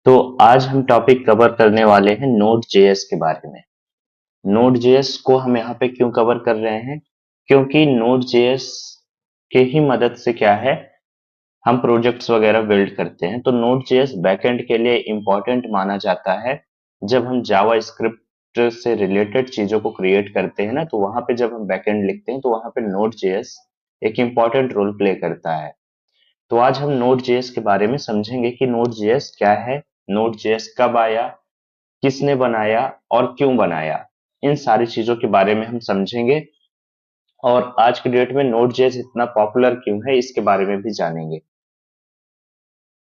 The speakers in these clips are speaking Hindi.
तो आज हम टॉपिक कवर करने वाले हैं नोड जेएस के बारे में। नोड जेएस को हम यहाँ पे क्यों कवर कर रहे हैं? क्योंकि नोड जेएस के ही मदद से क्या है, हम प्रोजेक्ट्स वगैरह बिल्ड करते हैं। तो नोड जेएस बैकएंड के लिए इंपॉर्टेंट माना जाता है। जब हम जावा स्क्रिप्ट से रिलेटेड चीजों को क्रिएट करते हैं ना, तो वहां पे जब हम बैकएंड लिखते हैं तो वहां पे नोड जेएस एक इंपॉर्टेंट रोल प्ले करता है। तो आज हम नोड जेएस के बारे में समझेंगे कि नोड जेएस क्या है, नोड जेएस कब आया, किसने बनाया और क्यों बनाया। इन सारी चीजों के बारे में हम समझेंगे और आज की डेट में नोड जेएस इतना पॉपुलर क्यों है इसके बारे में भी जानेंगे।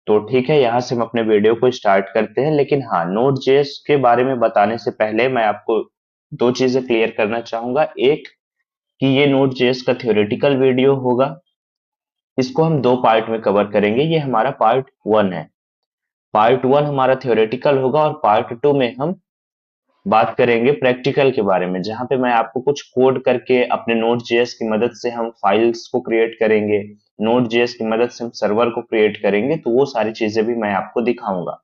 तो ठीक है, यहाँ से हम अपने वीडियो को स्टार्ट करते हैं। लेकिन हाँ, नोड जेएस के बारे में बताने से पहले मैं आपको दो चीजें क्लियर करना चाहूंगा। एक, कि ये नोड जेएस का थ्योरेटिकल वीडियो होगा, इसको हम दो पार्ट में कवर करेंगे। ये हमारा पार्ट 1 है। पार्ट 1 हमारा थ्योरेटिकल होगा और पार्ट 2 में हम बात करेंगे प्रैक्टिकल के बारे में, जहां पे मैं आपको कुछ कोड करके अपने नोड जेएस की मदद से हम फाइल्स को क्रिएट करेंगे, नोड जेएस की मदद से हम सर्वर को क्रिएट करेंगे। तो वो सारी चीजें भी मैं आपको दिखाऊंगा।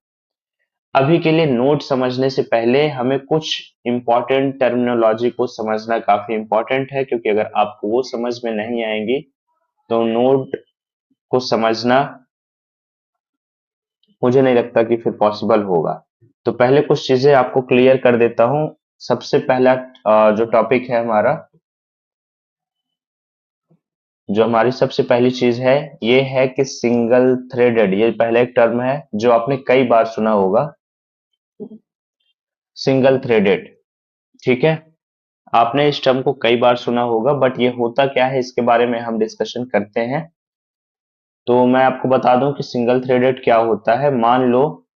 अभी के लिए नोड समझने से पहले हमें कुछ इंपॉर्टेंट टर्मिनोलॉजी को समझना काफी इंपॉर्टेंट है, क्योंकि अगर आपको वो समझ में नहीं आएंगी तो नोड को समझना मुझे नहीं लगता कि फिर पॉसिबल होगा। तो पहले कुछ चीजें आपको क्लियर कर देता हूं। सबसे पहला जो टॉपिक है हमारा, जो हमारी सबसे पहली चीज है, ये है कि सिंगल थ्रेडेड। ये पहला एक टर्म है जो आपने कई बार सुना होगा, सिंगल थ्रेडेड। ठीक है, आपने इस टर्म को कई बार सुना होगा, बट ये होता क्या है इसके बारे में हम डिस्कशन करते हैं। तो मैं आपको बता दूं कि सिंगल थ्रेडेड क्या होता है। मान लो,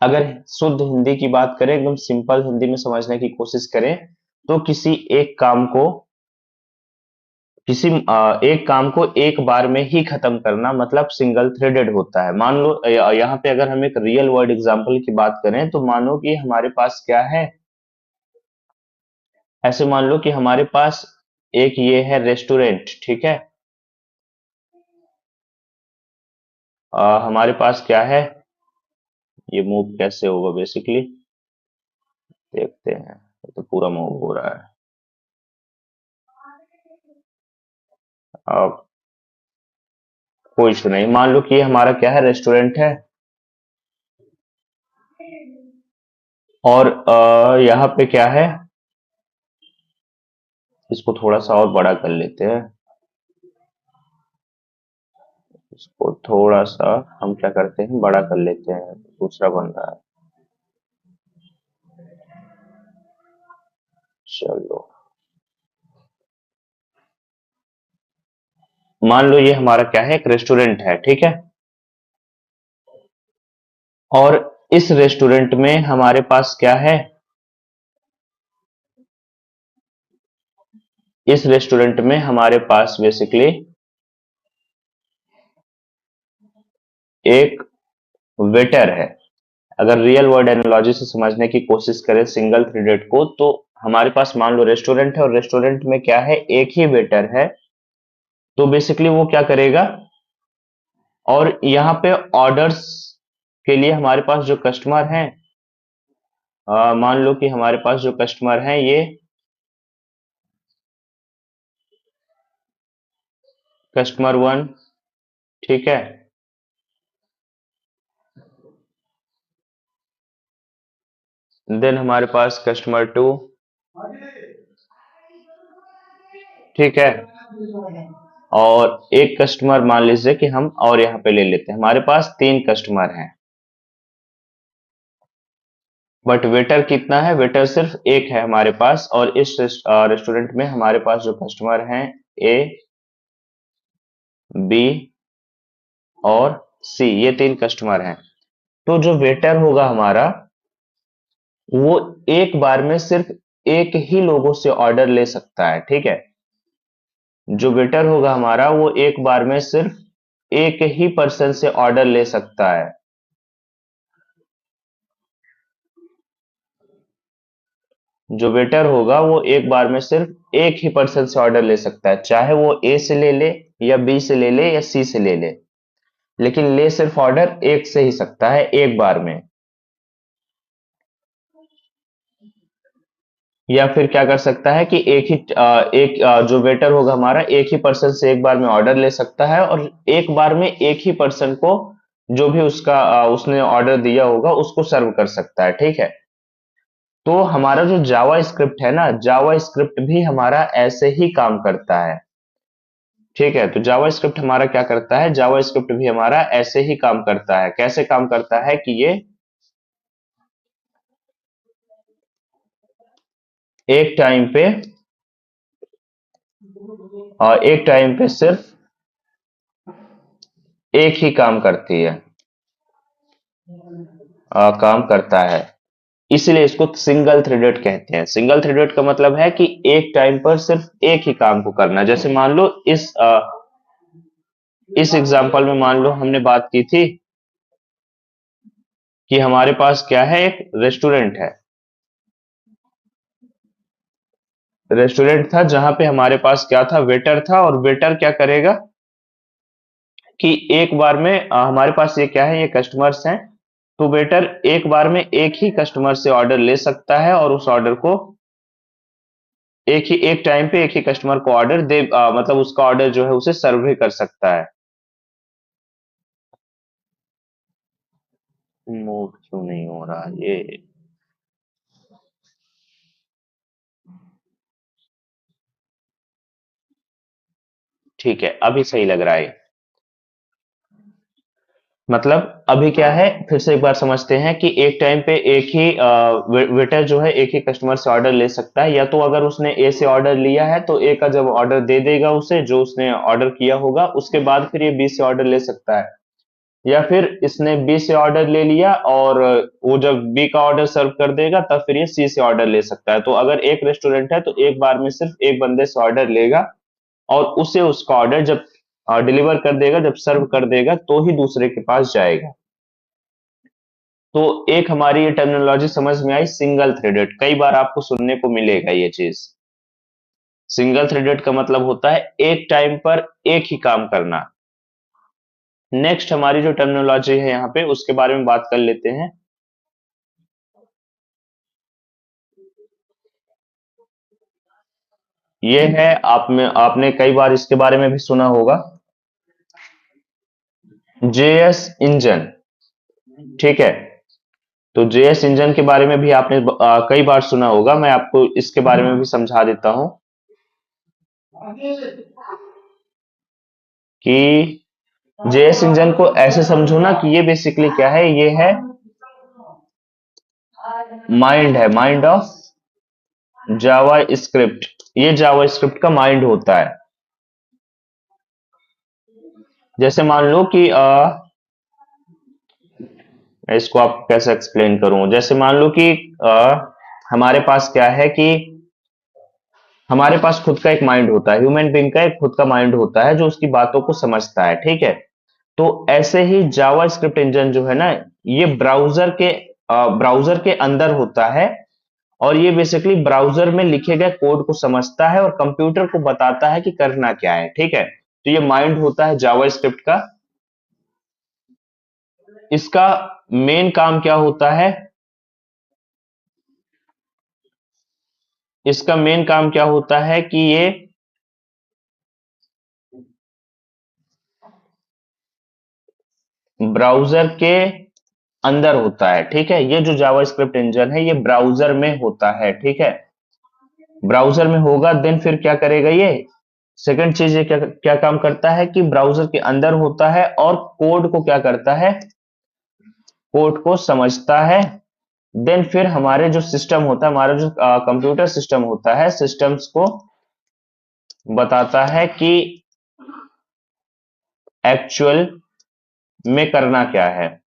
अगर शुद्ध हिंदी की बात करें, एकदम सिंपल हिंदी में समझने की कोशिश करें, तो एक काम को एक बार में ही खत्म करना मतलब सिंगल थ्रेडेड होता है। मान लो यहाँ पे अगर हम एक रियल वर्ल्ड एग्जांपल की बात करें, तो मानो कि हमारे पास क्या है, ऐसे मान लो कि हमारे पास एक ये है रेस्टोरेंट। ठीक है, हमारे पास क्या है, ये मूव कैसे होगा बेसिकली देखते हैं। ये तो पूरा मूव हो रहा है। अब कोई इशू नहीं, मान लो कि ये हमारा क्या है, रेस्टोरेंट है। और यहाँ पे क्या है, इसको थोड़ा सा और बड़ा कर लेते हैं। इसको थोड़ा सा हम क्या करते हैं, बड़ा कर लेते हैं। दूसरा बन रहा है, चलो। मान लो ये हमारा क्या है, एक रेस्टोरेंट है। ठीक है, और इस रेस्टोरेंट में हमारे पास क्या है, इस रेस्टोरेंट में हमारे पास बेसिकली एक वेटर है। अगर रियल वर्ल्ड एनालॉजी से समझने की कोशिश करें सिंगल थ्रेडेड को, तो हमारे पास मान लो रेस्टोरेंट है और रेस्टोरेंट में क्या है, एक ही वेटर है। तो बेसिकली वो क्या करेगा, और यहाँ पे ऑर्डर्स के लिए हमारे पास जो कस्टमर हैं, मान लो कि हमारे पास जो कस्टमर हैं ये कस्टमर 1। ठीक है, देन हमारे पास कस्टमर 2। ठीक है, और एक कस्टमर मान लीजिए कि हम और यहाँ पे ले लेते हैं, हमारे पास 3 कस्टमर हैं। बट वेटर कितना है, वेटर सिर्फ एक है हमारे पास। और इस रेस्टोरेंट में हमारे पास जो कस्टमर हैं, ए, बी और सी, ये 3 कस्टमर हैं। तो जो वेटर होगा हमारा, वो एक बार में सिर्फ एक ही लोगों से ऑर्डर ले सकता है। ठीक है, जो वेटर होगा हमारा, वो एक बार में सिर्फ एक ही पर्सन से ऑर्डर ले सकता है। जो वेटर होगा वो एक बार में सिर्फ एक ही पर्सन से ऑर्डर ले सकता है, चाहे वो ए से ले ले या बी से ले ले या सी से ले ले। लेकिन ले सिर्फ ऑर्डर एक से ही सकता है, एक बार में। या फिर क्या कर सकता है कि जो वेटर होगा हमारा, एक ही पर्सन से एक बार में ऑर्डर ले सकता है, और एक बार में एक ही पर्सन को जो भी उसने ऑर्डर दिया होगा उसको सर्व कर सकता है, ठीक है। तो हमारा जो जावा स्क्रिप्ट है ना, जावा स्क्रिप्ट भी हमारा ऐसे ही काम करता है, ठीक है। तो जावा स्क्रिप्ट हमारा क्या करता है, जावा स्क्रिप्ट भी हमारा ऐसे ही काम करता है। कैसे काम करता है कि ये एक टाइम पे एक टाइम पे सिर्फ एक ही काम करती है, काम करता है। इसलिए इसको सिंगल थ्रेडेड कहते हैं। सिंगल थ्रेडेड का मतलब है कि एक टाइम पर सिर्फ एक ही काम को करना। जैसे मान लो इस एग्जांपल में मान लो हमने बात की थी कि हमारे पास क्या है, एक रेस्टोरेंट है। रेस्टोरेंट था जहां पे हमारे पास क्या था, वेटर था। और वेटर क्या करेगा कि एक बार में हमारे पास ये क्या है, ये कस्टमर्स हैं। तो वेटर एक बार में एक ही कस्टमर से ऑर्डर ले सकता है, और उस ऑर्डर को एक टाइम पे एक ही कस्टमर को ऑर्डर मतलब उसका ऑर्डर जो है उसे सर्व भी कर सकता है। मूव क्यों नहीं हो रहा ये? ठीक है, अभी सही लग रहा है। मतलब अभी क्या है, फिर से एक बार समझते हैं कि एक टाइम पे एक ही वेटर जो है एक ही कस्टमर से ऑर्डर ले सकता है। या तो अगर उसने ए से ऑर्डर लिया है तो ए का जब ऑर्डर दे देगा उसे, जो उसने ऑर्डर किया होगा, उसके बाद फिर ये बी से ऑर्डर ले सकता है। या फिर इसने बी से ऑर्डर ले लिया और वो जब बी का ऑर्डर सर्व कर देगा तब फिर ये सी से ऑर्डर ले सकता है। तो अगर एक रेस्टोरेंट है तो एक बार में सिर्फ एक बंदे से ऑर्डर लेगा, और उसे उसका ऑर्डर जब डिलीवर कर देगा, जब सर्व कर देगा, तो ही दूसरे के पास जाएगा। तो एक हमारी ये टर्मिनोलॉजी समझ में आई, सिंगल थ्रेडेड। कई बार आपको सुनने को मिलेगा ये चीज। सिंगल थ्रेडेड का मतलब होता है एक टाइम पर एक ही काम करना। नेक्स्ट हमारी जो टर्मिनोलॉजी है यहाँ पे, उसके बारे में बात कर लेते हैं। ये है, आपने कई बार इसके बारे में भी सुना होगा, जेएस इंजन, ठीक है। तो जेएस इंजन के बारे में भी आपने कई बार सुना होगा। मैं आपको इसके बारे में भी समझा देता हूं कि जेएस इंजन को ऐसे समझो ना कि ये बेसिकली क्या है, ये है माइंड, है माइंड ऑफ जावा स्क्रिप्ट। ये जावा स्क्रिप्ट का माइंड होता है। जैसे मान लो कि मैं इसको आप कैसे एक्सप्लेन करूं। जैसे मान लो कि हमारे पास क्या है कि हमारे पास खुद का एक माइंड होता है, ह्यूमन बीइंग का एक खुद का माइंड होता है जो उसकी बातों को समझता है, ठीक है। तो ऐसे ही जावा स्क्रिप्ट इंजन जो है ना, ये ब्राउजर के अंदर होता है। और ये बेसिकली ब्राउजर में लिखे गए कोड को समझता है और कंप्यूटर को बताता है कि करना क्या है, ठीक है। तो ये माइंड होता है जावा स्क्रिप्ट का। इसका मेन काम क्या होता है, इसका मेन काम क्या होता है कि ये ब्राउजर के अंदर होता है, ठीक है। ये जो जावा स्क्रिप्ट इंजन है ये ब्राउजर में होता है, ठीक है। ब्राउजर में होगा, देन फिर क्या करेगा ये, सेकंड चीज ये क्या क्या काम करता है कि ब्राउजर के अंदर होता है और कोड को क्या करता है, कोड को समझता है। देन फिर हमारे जो सिस्टम होता है, हमारा जो कंप्यूटर सिस्टम होता है, सिस्टम्स को बताता है कि एक्चुअल में करना क्या है,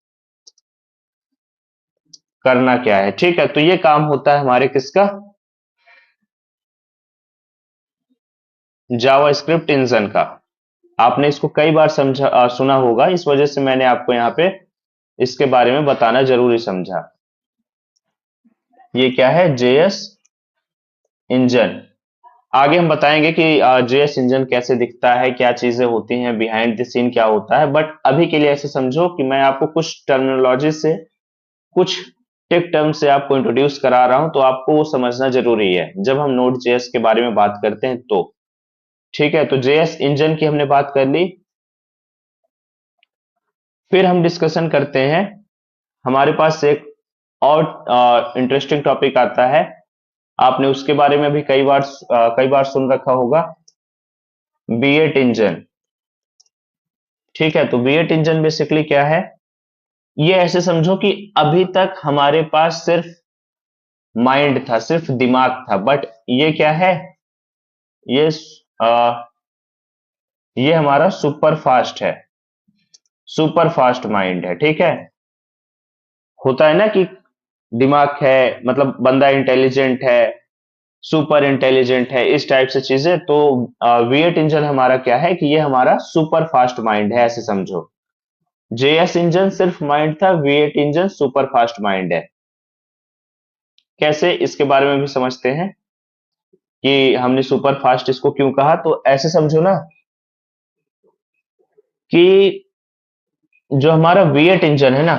ठीक है। तो ये काम होता है हमारे किसका, जावा स्क्रिप्ट इंजन का। आपने इसको कई बार सुना होगा, इस वजह से मैंने आपको यहाँ पे इसके बारे में बताना जरूरी समझा। ये क्या है, जेएस इंजन। आगे हम बताएंगे कि जेएस इंजन कैसे दिखता है, क्या चीजें होती हैं, बिहाइंड द सीन क्या होता है। बट अभी के लिए ऐसे समझो कि मैं आपको कुछ टर्मिनोलॉजी से, कुछ टेक टर्म से आपको इंट्रोड्यूस करा रहा हूं, तो आपको वो समझना जरूरी है जब हम नोड जेएस के बारे में बात करते हैं तो। ठीक है, तो जेएस इंजन की हमने बात कर ली। फिर हम डिस्कशन करते हैं, हमारे पास एक और इंटरेस्टिंग टॉपिक आता है, आपने उसके बारे में भी कई बार सुन रखा होगा, बीएट इंजन। ठीक है, तो बीएट इंजन बेसिकली क्या है? ये ऐसे समझो कि अभी तक हमारे पास सिर्फ माइंड था, सिर्फ दिमाग था, बट ये क्या है? ये ये हमारा सुपर फास्ट है, सुपर फास्ट माइंड है। ठीक है, होता है ना कि दिमाग है, मतलब बंदा इंटेलिजेंट है, सुपर इंटेलिजेंट है, इस टाइप से चीजें। तो V8 इंजन हमारा क्या है कि ये हमारा सुपर फास्ट माइंड है, ऐसे समझो। जेएस इंजन सिर्फ माइंड था, V8 engine super fast mind है। कैसे, इसके बारे में भी समझते हैं कि हमने सुपर फास्ट इसको क्यों कहा। तो ऐसे समझो ना कि जो हमारा V8 इंजन है ना,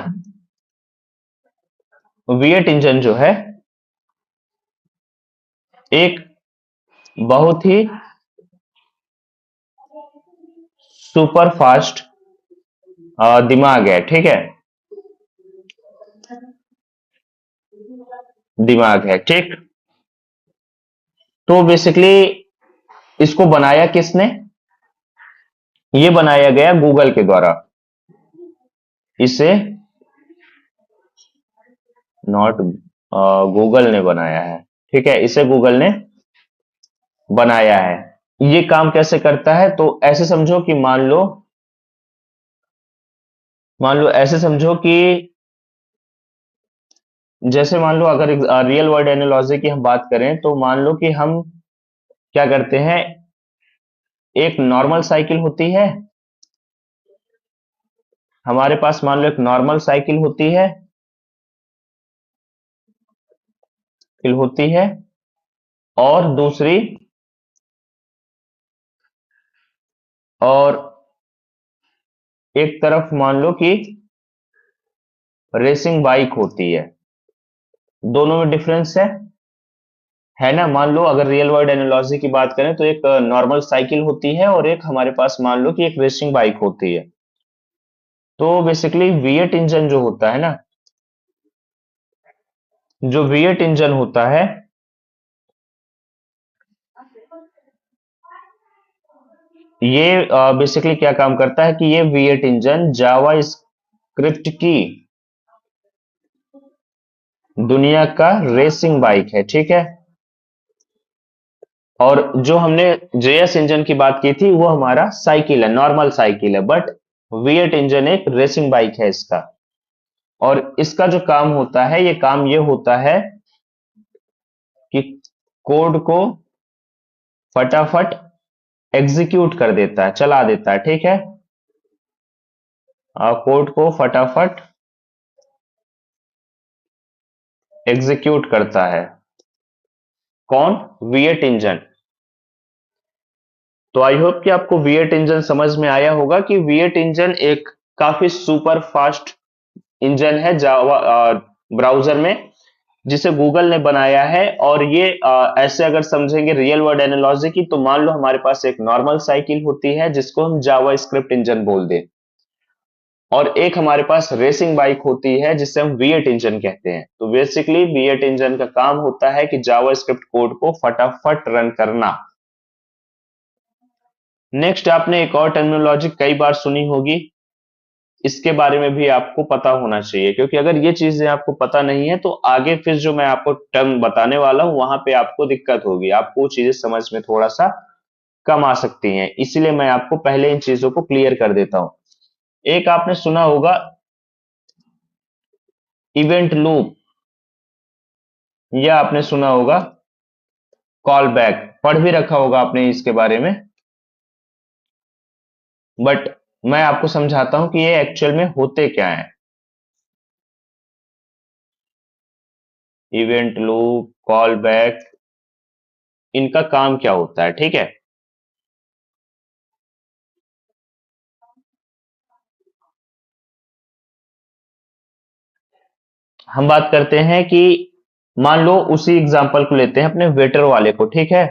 V8 इंजन जो है एक बहुत ही सुपर फास्ट दिमाग है। ठीक है, दिमाग है। ठीक, तो बेसिकली इसको बनाया किसने? ये बनाया गया गूगल के द्वारा। इसे नॉट गूगल ने बनाया है। ठीक है, इसे गूगल ने बनाया है। ये काम कैसे करता है? तो ऐसे समझो कि मान लो ऐसे समझो कि जैसे मान लो, अगर रियल वर्ल्ड एनालॉजी की हम बात करें, तो मान लो कि हम क्या करते हैं, एक नॉर्मल साइकिल होती है हमारे पास, मान लो एक नॉर्मल साइकिल होती है, और दूसरी, और एक तरफ मान लो कि रेसिंग बाइक होती है। दोनों में डिफरेंस है ना? मान लो अगर रियल वर्ल्ड एनालॉजी की बात करें, तो एक नॉर्मल साइकिल होती है और एक हमारे पास मान लो कि एक रेसिंग बाइक होती है। तो बेसिकली V8 इंजन जो होता है ना, जो V8 इंजन होता है, ये बेसिकली क्या काम करता है कि ये V8 इंजन जावा स्क्रिप्ट की दुनिया का रेसिंग बाइक है। ठीक है, और जो हमने जेएस इंजन की बात की थी, वो हमारा साइकिल है, नॉर्मल साइकिल है, बट V8 इंजन एक रेसिंग बाइक है इसका। और इसका जो काम होता है, ये काम ये होता है कि कोड को फटाफट एग्जीक्यूट कर देता है, चला देता है। ठीक है, कोड को फटाफट एग्जीक्यूट करता है। कौन? V8 engine. तो आई होप कि आपको V8 इंजन समझ में आया होगा कि V8 इंजन एक काफी सुपर फास्ट इंजन है जावा ब्राउजर में, जिसे गूगल ने बनाया है। और ये ऐसे अगर समझेंगे रियल वर्ल्ड एनालॉजी की, तो मान लो हमारे पास एक नॉर्मल साइकिल होती है जिसको हम जावा स्क्रिप्ट इंजन बोल दें, और एक हमारे पास रेसिंग बाइक होती है जिसे हम V8 इंजन कहते हैं। तो बेसिकली V8 इंजन का काम होता है कि जावा स्क्रिप्ट कोड को फटाफट रन करना। नेक्स्ट, आपने एक और टर्मिनोलॉजी कई बार सुनी होगी, इसके बारे में भी आपको पता होना चाहिए, क्योंकि अगर ये चीजें आपको पता नहीं है, तो आगे फिर जो मैं आपको टर्म बताने वाला हूं, वहां पे आपको दिक्कत होगी, आपको चीजें समझ में थोड़ा सा कम आ सकती हैं। इसीलिए मैं आपको पहले इन चीजों को क्लियर कर देता हूं। एक आपने सुना होगा इवेंट लूप, या आपने सुना होगा कॉल बैक, पढ़ भी रखा होगा आपने इसके बारे में। बट मैं आपको समझाता हूं कि ये एक्चुअल में होते क्या है। इवेंट लूप, कॉल बैक, इनका काम क्या होता है, ठीक है। हम बात करते हैं कि मान लो उसी एग्जांपल को लेते हैं अपने वेटर वाले को, ठीक है।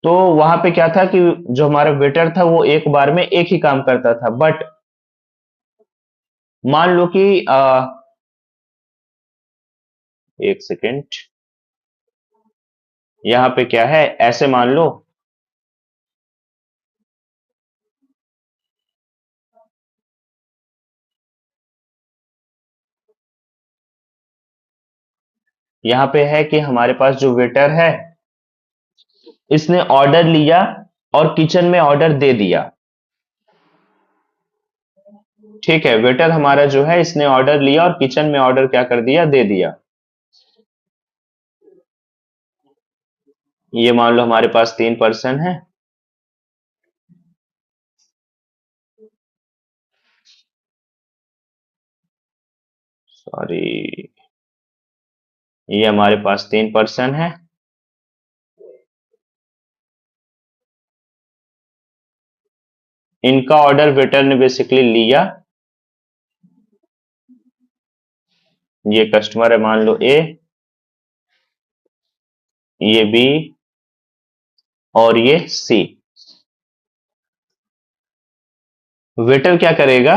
तो वहां पे क्या था कि जो हमारा वेटर था वो एक बार में एक ही काम करता था, बट मान लो कि एक सेकेंड, यहाँ पे क्या है, ऐसे मान लो यहाँ पे है कि हमारे पास जो वेटर है इसने ऑर्डर लिया और किचन में ऑर्डर दे दिया, ठीक है। वेटर हमारा जो है इसने ऑर्डर लिया और किचन में ऑर्डर क्या कर दिया, दे दिया। ये मान लो हमारे पास 3 पर्सन है, सॉरी, ये हमारे पास 3 पर्सन है। इनका ऑर्डर वेटर ने बेसिकली लिया, ये कस्टमर है मान लो ए, ये बी और ये सी। वेटर क्या करेगा,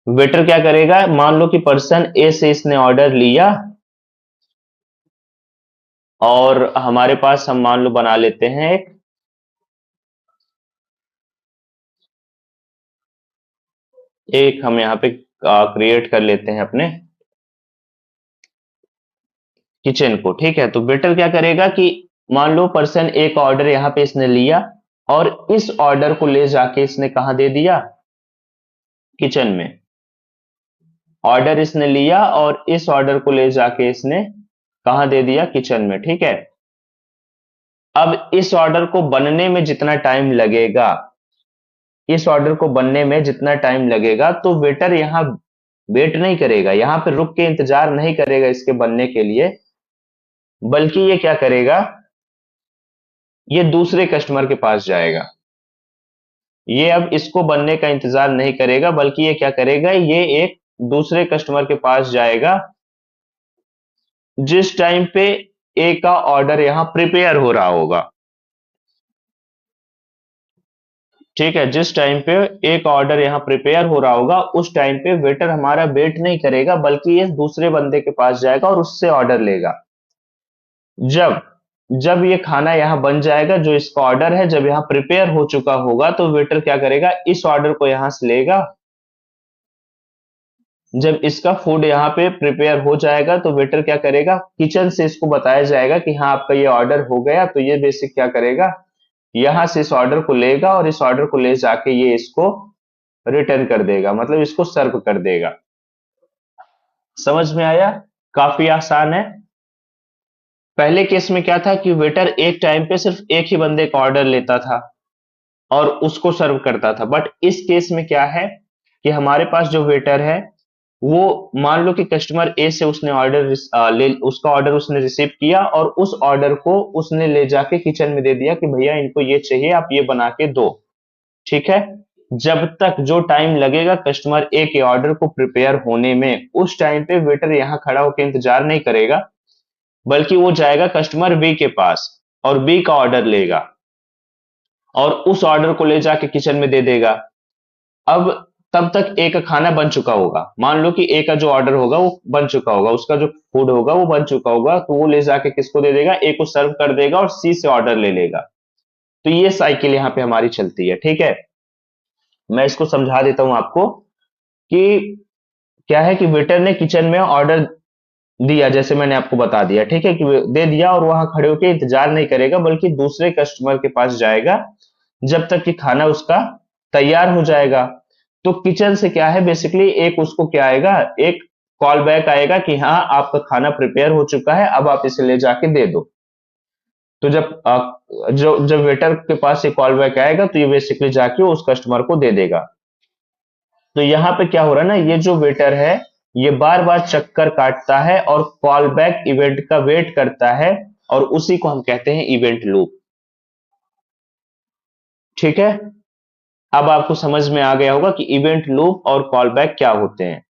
वेटर क्या करेगा, मान लो कि पर्सन ए से इसने ऑर्डर लिया और हमारे पास हम मान लो बना लेते हैं एक हम यहाँ पे क्रिएट कर लेते हैं अपने किचन को, ठीक है। तो वेटर क्या करेगा कि मान लो पर्सन ए का ऑर्डर यहाँ पे इसने लिया और इस ऑर्डर को ले जाके इसने कहा दे दिया, किचन में। ऑर्डर इसने लिया और इस ऑर्डर को ले जाके इसने कहा दे दिया, किचन में, ठीक है। अब इस ऑर्डर को बनने में जितना टाइम लगेगा, इस ऑर्डर को बनने में जितना टाइम लगेगा, तो वेटर यहाँ वेट नहीं करेगा, यहाँ पे रुक के इंतजार नहीं करेगा इसके बनने के लिए, बल्कि ये क्या करेगा, ये दूसरे कस्टमर के पास जाएगा। ये अब इसको बनने का इंतजार नहीं करेगा, बल्कि ये क्या करेगा, ये एक दूसरे कस्टमर के पास जाएगा जिस टाइम पे ए का ऑर्डर यहां प्रिपेयर हो रहा होगा, ठीक है। जिस टाइम पे एक ऑर्डर यहाँ प्रिपेयर हो रहा होगा उस टाइम पे वेटर हमारा वेट नहीं करेगा, बल्कि ये दूसरे बंदे के पास जाएगा और उससे ऑर्डर लेगा। जब जब ये खाना यहाँ बन जाएगा, जो इसका ऑर्डर है जब यहाँ प्रिपेयर हो चुका होगा, तो वेटर क्या करेगा, इस ऑर्डर को यहाँ से लेगा। जब इसका फूड यहाँ पे प्रिपेयर हो जाएगा तो वेटर क्या करेगा, किचन से इसको बताया जाएगा कि हाँ आपका ये ऑर्डर हो गया, तो ये बेसिक क्या करेगा, यहाँ से इस ऑर्डर को लेगा और इस ऑर्डर को ले जाके ये इसको रिटर्न कर देगा, मतलब इसको सर्व कर देगा। समझ में आया, काफी आसान है। पहले केस में क्या था कि वेटर एक टाइम पे सिर्फ एक ही बंदे का ऑर्डर लेता था और उसको सर्व करता था, बट इस केस में क्या है कि हमारे पास जो वेटर है वो मान लो कि कस्टमर ए से उसने ऑर्डर ले उसका ऑर्डर उसने रिसीव किया और उस ऑर्डर को उसने ले जाके किचन में दे दिया कि भैया इनको ये चाहिए, आप ये बना के दो, ठीक है। जब तक जो टाइम लगेगा कस्टमर ए के ऑर्डर को प्रिपेयर होने में, उस टाइम पे वेटर यहाँ खड़ा होकर इंतजार नहीं करेगा, बल्कि वो जाएगा कस्टमर बी के पास और बी का ऑर्डर लेगा और उस ऑर्डर को ले जाके किचन में दे देगा। अब तब तक ए का खाना बन चुका होगा, मान लो कि ए का जो ऑर्डर होगा वो बन चुका होगा, उसका जो फूड होगा वो बन चुका होगा, तो वो ले जाके किसको दे देगा, ए को सर्व कर देगा और सी से ऑर्डर ले लेगा। तो ये साइकिल यहाँ पे हमारी चलती है, ठीक है। मैं इसको समझा देता हूं आपको कि क्या है कि वेटर ने किचन में ऑर्डर दिया, जैसे मैंने आपको बता दिया, ठीक है, कि दे दिया और वहां खड़े होकर इंतजार नहीं करेगा, बल्कि दूसरे कस्टमर के पास जाएगा जब तक कि खाना उसका तैयार हो जाएगा। तो किचन से क्या है, बेसिकली एक उसको क्या आएगा, एक कॉल बैक आएगा कि हाँ आपका खाना प्रिपेयर हो चुका है, अब आप इसे ले जाके दे दो। तो जब वेटर के पास ये कॉल बैक आएगा तो ये बेसिकली जाके उस कस्टमर को दे देगा। तो यहाँ पे क्या हो रहा है ना, ये जो वेटर है ये बार बार चक्कर काटता है और कॉल बैक इवेंट का वेट करता है, और उसी को हम कहते हैं इवेंट लूप। ठीक है, अब आपको समझ में आ गया होगा कि इवेंट लूप और कॉल बैक क्या होते हैं।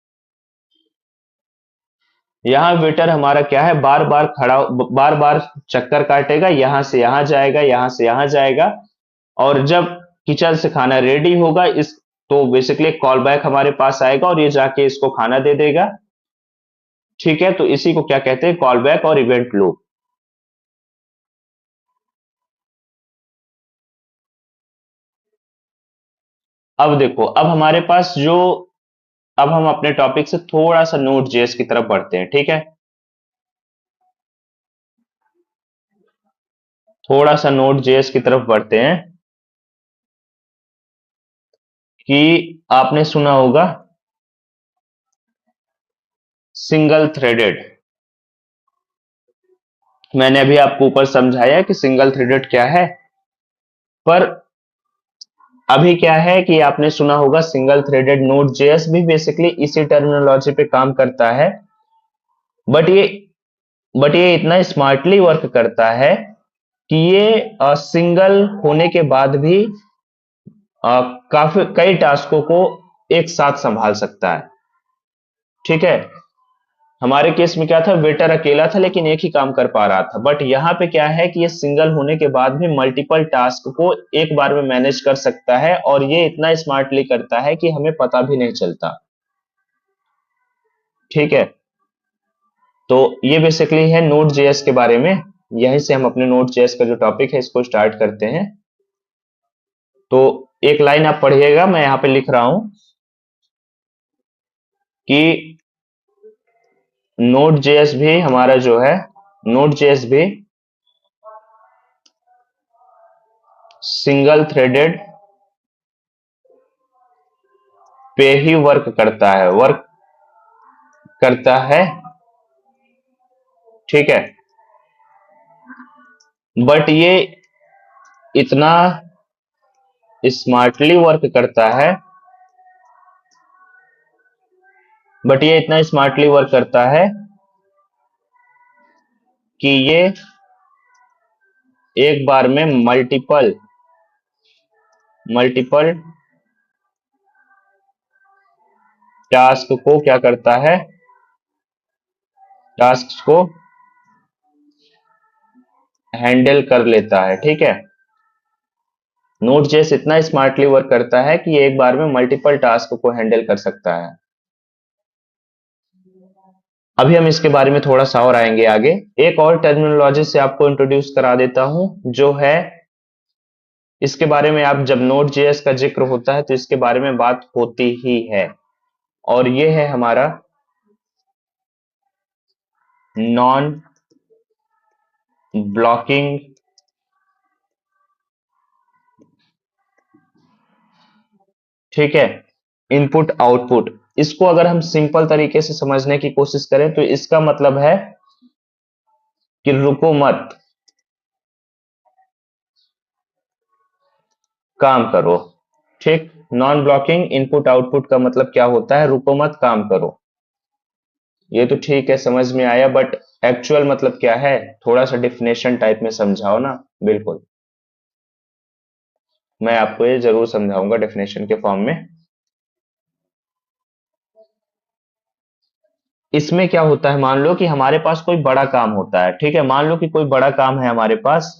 यहाँ वेटर हमारा क्या है, बार बार बार बार चक्कर काटेगा, यहां से यहां जाएगा, यहां से यहां जाएगा, और जब किचन से खाना रेडी होगा इस तो बेसिकली कॉल बैक हमारे पास आएगा और ये जाके इसको खाना दे देगा। ठीक है, तो इसी को क्या कहते हैं, कॉल बैक और इवेंट लूप। अब देखो, अब हमारे पास जो, अब हम अपने टॉपिक से थोड़ा सा नोड जेएस की तरफ बढ़ते हैं। ठीक है, थोड़ा सा नोड जेएस की तरफ बढ़ते हैं कि आपने सुना होगा सिंगल थ्रेडेड। मैंने अभी आपको ऊपर समझाया कि सिंगल थ्रेडेड क्या है, पर अभी क्या है कि आपने सुना होगा सिंगल थ्रेडेड नोड जेएस भी बेसिकली इसी टर्मिनोलॉजी पे काम करता है। बट ये बट ये इतना स्मार्टली वर्क करता है कि ये सिंगल होने के बाद भी काफी कई टास्कों को एक साथ संभाल सकता है। ठीक है, हमारे केस में क्या था, वेटर अकेला था लेकिन एक ही काम कर पा रहा था, बट यहाँ पे क्या है कि ये सिंगल होने के बाद भी मल्टीपल टास्क को एक बार में मैनेज कर सकता है, और ये इतना स्मार्टली करता है कि हमें पता भी नहीं चलता। ठीक है, तो ये बेसिकली है नोड जेएस के बारे में। यहीं से हम अपने नोड जेएस का जो टॉपिक है इसको स्टार्ट करते हैं। तो एक लाइन आप पढ़िएगा, मैं यहाँ पे लिख रहा हूं कि नोड जेएस भी हमारा जो है, नोड जेएस भी सिंगल थ्रेडेड पे ही वर्क करता है। ठीक है, बट ये इतना स्मार्टली वर्क करता है, बट ये इतना स्मार्टली वर्क करता है कि ये एक बार में मल्टीपल मल्टीपल टास्क को क्या करता है, टास्क को हैंडल कर लेता है। ठीक है, नोड जेएस इतना स्मार्टली वर्क करता है कि ये एक बार में मल्टीपल टास्क को हैंडल कर सकता है। अभी हम इसके बारे में थोड़ा सा और आएंगे आगे। एक और टर्मिनोलॉजी से आपको इंट्रोड्यूस करा देता हूं, जो है, इसके बारे में आप जब नोड जेएस का जिक्र होता है तो इसके बारे में बात होती ही है, और ये है हमारा नॉन ब्लॉकिंग ठीक है, इनपुट आउटपुट। इसको अगर हम सिंपल तरीके से समझने की कोशिश करें तो इसका मतलब है कि रुको मत, काम करो। ठीक, नॉन ब्लॉकिंग इनपुट आउटपुट का मतलब क्या होता है, रुको मत काम करो। ये तो ठीक है, समझ में आया, बट एक्चुअल मतलब क्या है, थोड़ा सा डिफिनेशन टाइप में समझाओ ना। बिल्कुल, मैं आपको ये जरूर समझाऊंगा डेफिनेशन के फॉर्म में। इसमें क्या होता है, मान लो कि हमारे पास कोई बड़ा काम होता है। ठीक है, मान लो कि कोई बड़ा काम है हमारे पास,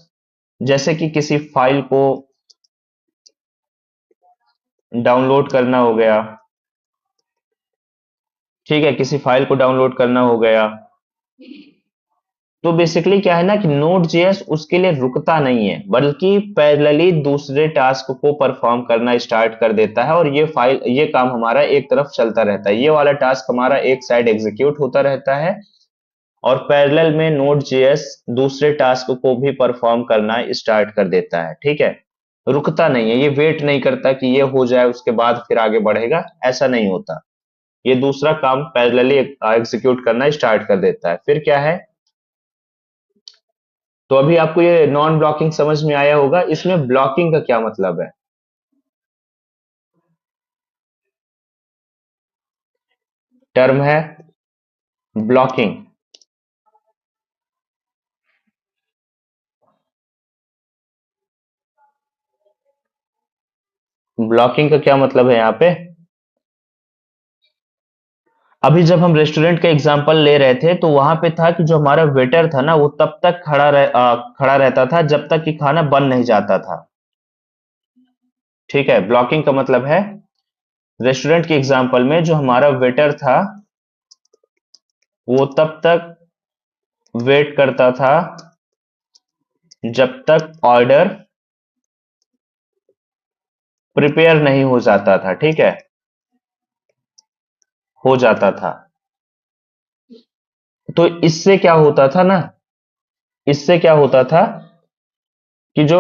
जैसे कि किसी फाइल को डाउनलोड करना हो गया। ठीक है, किसी फाइल को डाउनलोड करना हो गया, तो बेसिकली क्या है ना कि नोड जेएस उसके लिए रुकता नहीं है, बल्कि पैरेलली दूसरे टास्क को परफॉर्म करना स्टार्ट कर देता है, और ये काम हमारा एक तरफ चलता रहता है, ये वाला टास्क हमारा एक साइड एग्जीक्यूट होता रहता है, और पैरेलल में नोड जेएस दूसरे टास्क को भी परफॉर्म करना स्टार्ट कर देता है। ठीक है, रुकता नहीं है, ये वेट नहीं करता कि ये हो जाए उसके बाद फिर आगे बढ़ेगा, ऐसा नहीं होता। ये दूसरा काम पैरेलली एग्जीक्यूट करना स्टार्ट कर देता है। फिर क्या है, तो अभी आपको ये नॉन ब्लॉकिंग समझ में आया होगा, इसमें ब्लॉकिंग का क्या मतलब है। टर्म है ब्लॉकिंग। ब्लॉकिंग का क्या मतलब है यहाँ पे? अभी जब हम रेस्टोरेंट का एग्जांपल ले रहे थे तो वहां पे था कि जो हमारा वेटर था ना वो तब तक खड़ा रहता था जब तक कि खाना बन नहीं जाता था। ठीक है, ब्लॉकिंग का मतलब है रेस्टोरेंट के एग्जांपल में जो हमारा वेटर था वो तब तक वेट करता था जब तक ऑर्डर प्रिपेयर नहीं हो जाता था। ठीक है, हो जाता था। तो इससे क्या होता था ना, इससे क्या होता था कि जो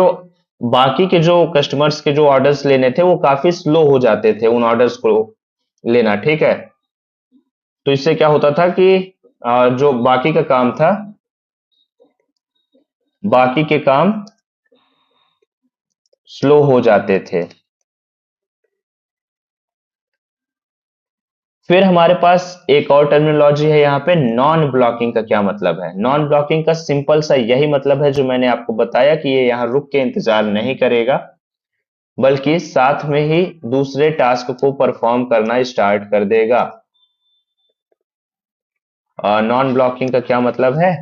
बाकी के जो कस्टमर्स के जो ऑर्डर्स लेने थे वो काफी स्लो हो जाते थे उन ऑर्डर्स को लेना। ठीक है, तो इससे क्या होता था कि जो बाकी का काम था, बाकी के काम स्लो हो जाते थे। फिर हमारे पास एक और टर्मिनोलॉजी है यहाँ पे, नॉन ब्लॉकिंग का क्या मतलब है? नॉन ब्लॉकिंग का सिंपल सा यही मतलब है जो मैंने आपको बताया कि ये यहाँ रुक के इंतजार नहीं करेगा बल्कि साथ में ही दूसरे टास्क को परफॉर्म करना स्टार्ट कर देगा। नॉन ब्लॉकिंग का क्या मतलब है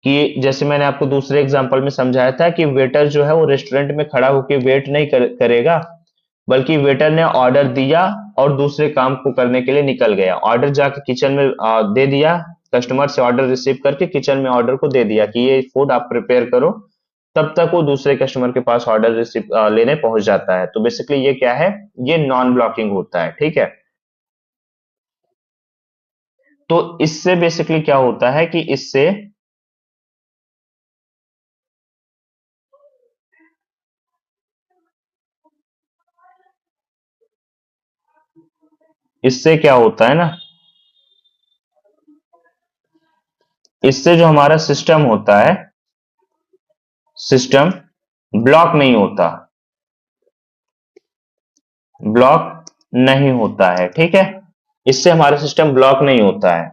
कि जैसे मैंने आपको दूसरे एग्जांपल में समझाया था कि वेटर जो है वो रेस्टोरेंट में खड़ा होकर वेट नहीं करेगा बल्कि वेटर ने ऑर्डर दिया और दूसरे काम को करने के लिए निकल गया। ऑर्डर जाके किचन में दे दिया, कस्टमर से ऑर्डर रिसीव करके किचन में ऑर्डर को दे दिया कि ये फूड आप प्रिपेयर करो, तब तक वो दूसरे कस्टमर के पास ऑर्डर रिसीव लेने पहुंच जाता है। तो बेसिकली ये क्या है, ये नॉन ब्लॉकिंग होता है। ठीक है, तो इससे बेसिकली क्या होता है कि इससे क्या होता है ना, इससे जो हमारा सिस्टम होता है, सिस्टम ब्लॉक नहीं होता, ब्लॉक नहीं होता है। ठीक है, इससे हमारा सिस्टम ब्लॉक नहीं होता है।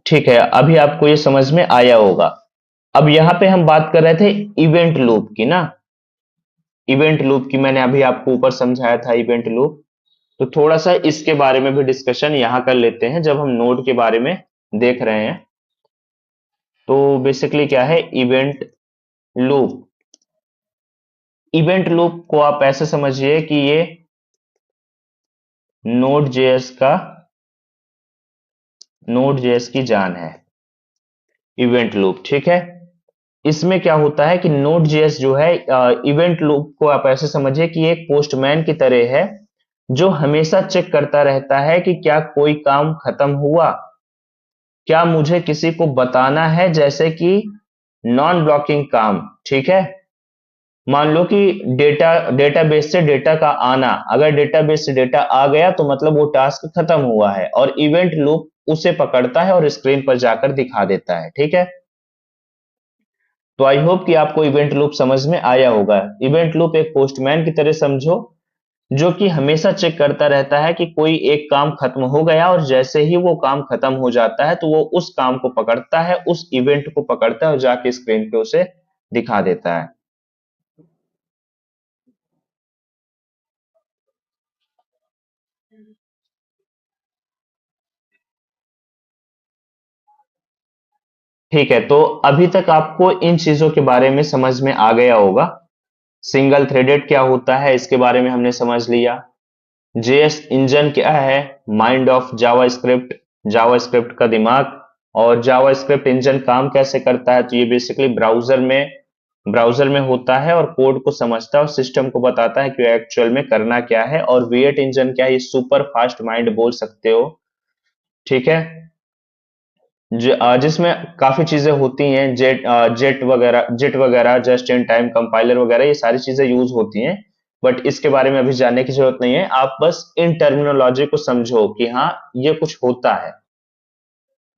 ठीक है, अभी आपको ये समझ में आया होगा। अब यहां पे हम बात कर रहे थे इवेंट लूप की ना, इवेंट लूप की मैंने अभी आपको ऊपर समझाया था इवेंट लूप। तो थोड़ा सा इसके बारे में भी डिस्कशन यहां कर लेते हैं जब हम नोड के बारे में देख रहे हैं। तो बेसिकली क्या है इवेंट लूप? इवेंट लूप को आप ऐसे समझिए कि ये नोड जेएस का, नोड जेएस की जान है इवेंट लूप। ठीक है, इसमें क्या होता है कि नोड जेएस जो है, इवेंट लूप को आप ऐसे समझिए कि एक पोस्टमैन की तरह है जो हमेशा चेक करता रहता है कि क्या कोई काम खत्म हुआ, क्या मुझे किसी को बताना है, जैसे कि नॉन ब्लॉकिंग काम। ठीक है, मान लो कि डेटाबेस से डेटा का आना, अगर डेटाबेस से डेटा आ गया तो मतलब वो टास्क खत्म हुआ है और इवेंट लूप उसे पकड़ता है और स्क्रीन पर जाकर दिखा देता है। ठीक है, तो आई होप कि आपको इवेंट लूप समझ में आया होगा। इवेंट लूप एक पोस्टमैन की तरह समझो जो कि हमेशा चेक करता रहता है कि कोई एक काम खत्म हो गया और जैसे ही वो काम खत्म हो जाता है तो वो उस काम को पकड़ता है, उस इवेंट को पकड़ता है और जाके स्क्रीन पे उसे दिखा देता है। ठीक है, तो अभी तक आपको इन चीजों के बारे में समझ में आ गया होगा। सिंगल थ्रेडेड क्या होता है इसके बारे में हमने समझ लिया। जेएस इंजन क्या है, माइंड ऑफ जावास्क्रिप्ट, जावास्क्रिप्ट का दिमाग। और जावास्क्रिप्ट इंजन काम कैसे करता है, तो ये बेसिकली ब्राउजर में होता है और कोड को समझता है और सिस्टम को बताता है कि एक्चुअल में करना क्या है। और V8 इंजन क्या है, ये सुपर फास्ट माइंड बोल सकते हो। ठीक है, जिसमें काफी चीजें होती हैं, जेट वगैरह जस्ट इन टाइम कंपाइलर वगैरह ये सारी चीजें यूज होती हैं। बट इसके बारे में अभी जानने की जरूरत नहीं है, आप बस इन टर्मिनोलॉजी को समझो कि हाँ ये कुछ होता है।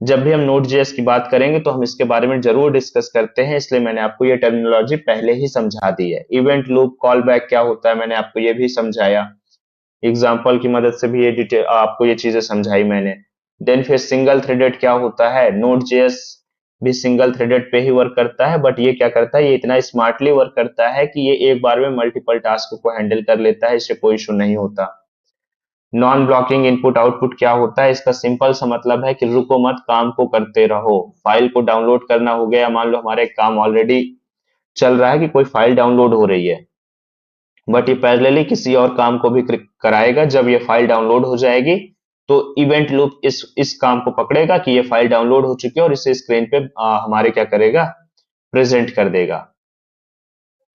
जब भी हम नोड जेएस की बात करेंगे तो हम इसके बारे में जरूर डिस्कस करते हैं, इसलिए मैंने आपको ये टर्मिनोलॉजी पहले ही समझा दी है। इवेंट लूप, कॉल बैक क्या होता है मैंने आपको ये भी समझाया, एग्जाम्पल की मदद से भी ये डिटेल आपको ये चीजें समझाई मैंने। देन फिर सिंगल थ्रेडेड क्या होता है, नोड जेएस भी सिंगल थ्रेडेड पे ही वर्क करता है, बट ये क्या करता है, ये इतना स्मार्टली वर्क करता है कि ये एक बार में मल्टीपल टास्क को हैंडल कर लेता है, इससे कोई इशू नहीं होता। नॉन ब्लॉकिंग इनपुट आउटपुट क्या होता है, इसका सिंपल सा मतलब है कि रुको मत, काम को करते रहो। फाइल को डाउनलोड करना हो गया, मान लो हमारा एक काम ऑलरेडी चल रहा है कि कोई फाइल डाउनलोड हो रही है, बट ये पैरेलली किसी और काम को भी कराएगा। जब ये फाइल डाउनलोड हो जाएगी तो इवेंट लूप इस काम को पकड़ेगा कि ये फाइल डाउनलोड हो चुकी है और इसे स्क्रीन पे हमारे क्या करेगा, प्रेजेंट कर देगा।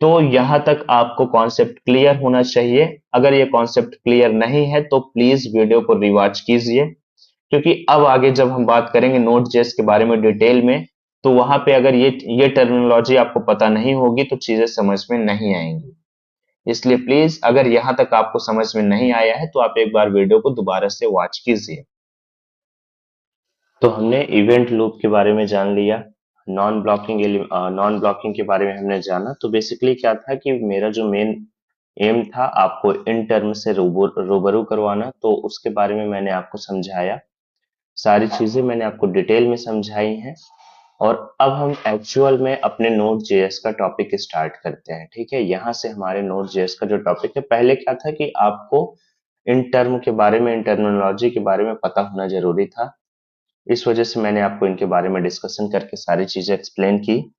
तो यहां तक आपको कॉन्सेप्ट क्लियर होना चाहिए। अगर ये कॉन्सेप्ट क्लियर नहीं है तो प्लीज वीडियो को रिवॉच कीजिए, क्योंकि अब आगे जब हम बात करेंगे नोड जेएस के बारे में डिटेल में, तो वहां पे अगर ये टर्मिनोलॉजी आपको पता नहीं होगी तो चीजें समझ में नहीं आएंगी। इसलिए प्लीज, अगर यहां तक आपको समझ में नहीं आया है तो आप एक बार वीडियो को दोबारा से वॉच कीजिए। तो हमने इवेंट लूप के बारे में जान लिया, नॉन ब्लॉकिंग के बारे में हमने जाना। तो बेसिकली क्या था कि मेरा जो मेन एम था आपको इन टर्म से रूबरू करवाना, तो उसके बारे में मैंने आपको समझाया, सारी चीजें मैंने आपको डिटेल में समझाई हैं। और अब हम एक्चुअल में अपने नोड जेएस का टॉपिक स्टार्ट करते हैं। ठीक है, यहाँ से हमारे नोड जेएस का जो टॉपिक है, पहले क्या था कि आपको इन टर्म के बारे में, इन टर्मिनोलॉजी के बारे में पता होना जरूरी था। इस वजह से मैंने आपको इनके बारे में डिस्कशन करके सारी चीजें एक्सप्लेन की।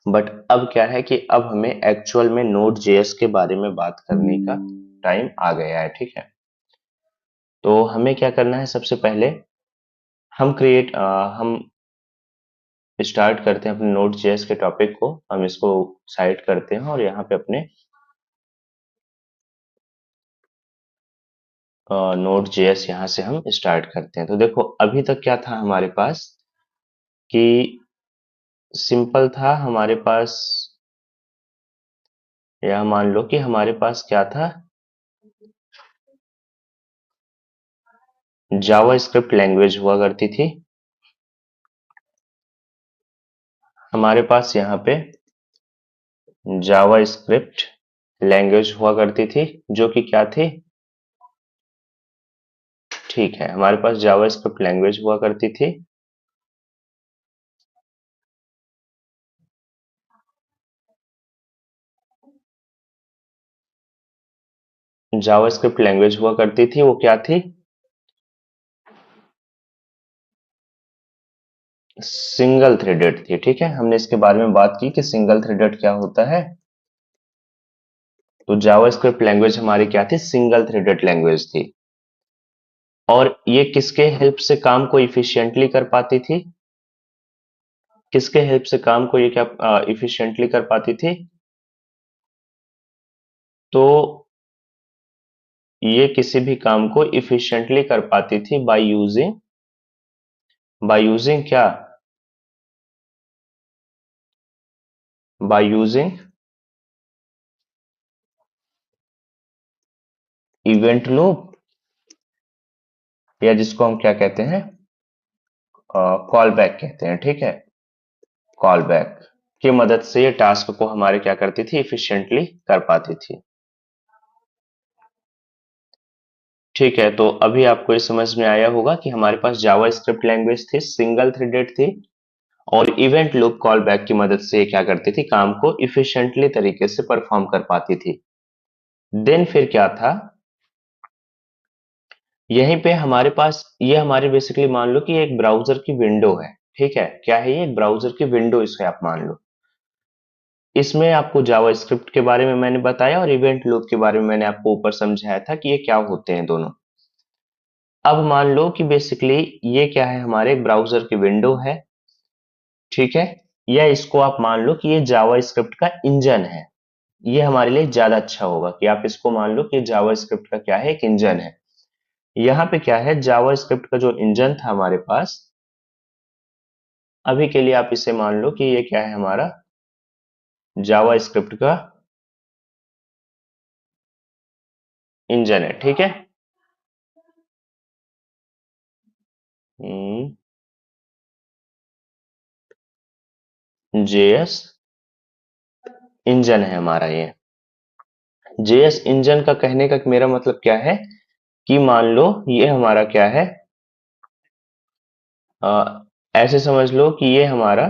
बट अब क्या है कि अब हमें एक्चुअल में नोड जेएस के बारे में बात करने का टाइम आ गया है। ठीक है, तो हमें क्या करना है, सबसे पहले हम स्टार्ट करते हैं अपने नोड जेएस के टॉपिक को। हम इसको साइड करते हैं और यहाँ पे अपने नोड जेएस यहाँ से हम स्टार्ट करते हैं। तो देखो अभी तक क्या था हमारे पास कि सिंपल था हमारे पास, या मान लो कि हमारे पास क्या था, जावा स्क्रिप्ट लैंग्वेज हुआ करती थी। हमारे पास यहाँ पे जावा स्क्रिप्ट लैंग्वेज हुआ करती थी, जो कि क्या थी, ठीक है, हमारे पास जावा स्क्रिप्ट लैंग्वेज हुआ करती थी। जावा स्क्रिप्ट लैंग्वेज हुआ करती थी, वो क्या थी, सिंगल थ्रेडेड थी। ठीक है, हमने इसके बारे में बात की कि सिंगल थ्रेडेड क्या होता है। तो जावा स्क्रिप्ट लैंग्वेज हमारी क्या थी, सिंगल थ्रेडेड लैंग्वेज थी। और ये किसके हेल्प से काम को इफिशिएंटली कर पाती थी, किसके हेल्प से काम को ये क्या इफिशिएंटली कर पाती थी, तो ये किसी भी काम को इफिशिएंटली कर पाती थी बाय यूजिंग क्या, बाय यूजिंग इवेंट लूप, या जिसको हम क्या कहते हैं, कॉल बैक कहते हैं। ठीक है, कॉल बैक की मदद से ये टास्क को हमारे क्या करती थी, इफिशिएंटली कर पाती थी। ठीक है, तो अभी आपको ये समझ में आया होगा कि हमारे पास जावा स्क्रिप्ट लैंग्वेज थी, सिंगल थ्रेडेड थी, और इवेंट लूप कॉल बैक की मदद से ये क्या करती थी, काम को इफिशिएंटली तरीके से परफॉर्म कर पाती थी। देन फिर क्या था, यहीं पे हमारे पास ये हमारे बेसिकली मान लो कि एक ब्राउजर की विंडो है। ठीक है, क्या है ये, एक ब्राउजर की विंडो इसे आप मान लो। इसमें आपको जावा स्क्रिप्ट के बारे में मैंने बताया और इवेंट लूप के बारे में मैंने आपको ऊपर समझाया था कि ये क्या होते हैं दोनों। अब मान लो कि बेसिकली ये क्या है, हमारे ब्राउजर की विंडो है। ठीक है, या इसको आप मान लो कि ये जावा स्क्रिप्ट का इंजन है। ये हमारे लिए ज्यादा अच्छा होगा कि आप इसको मान लो कि जावा स्क्रिप्ट का क्या है, एक इंजन है। यहाँ पे क्या है, जावा स्क्रिप्ट का जो इंजन था हमारे पास, अभी के लिए आप इसे मान लो कि ये क्या है, हमारा जावा स्क्रिप्ट का इंजन है। ठीक है, जेएस इंजन है हमारा ये। जेएस इंजन का कहने का मेरा मतलब क्या है कि मान लो ये हमारा क्या है, ऐसे समझ लो कि ये हमारा,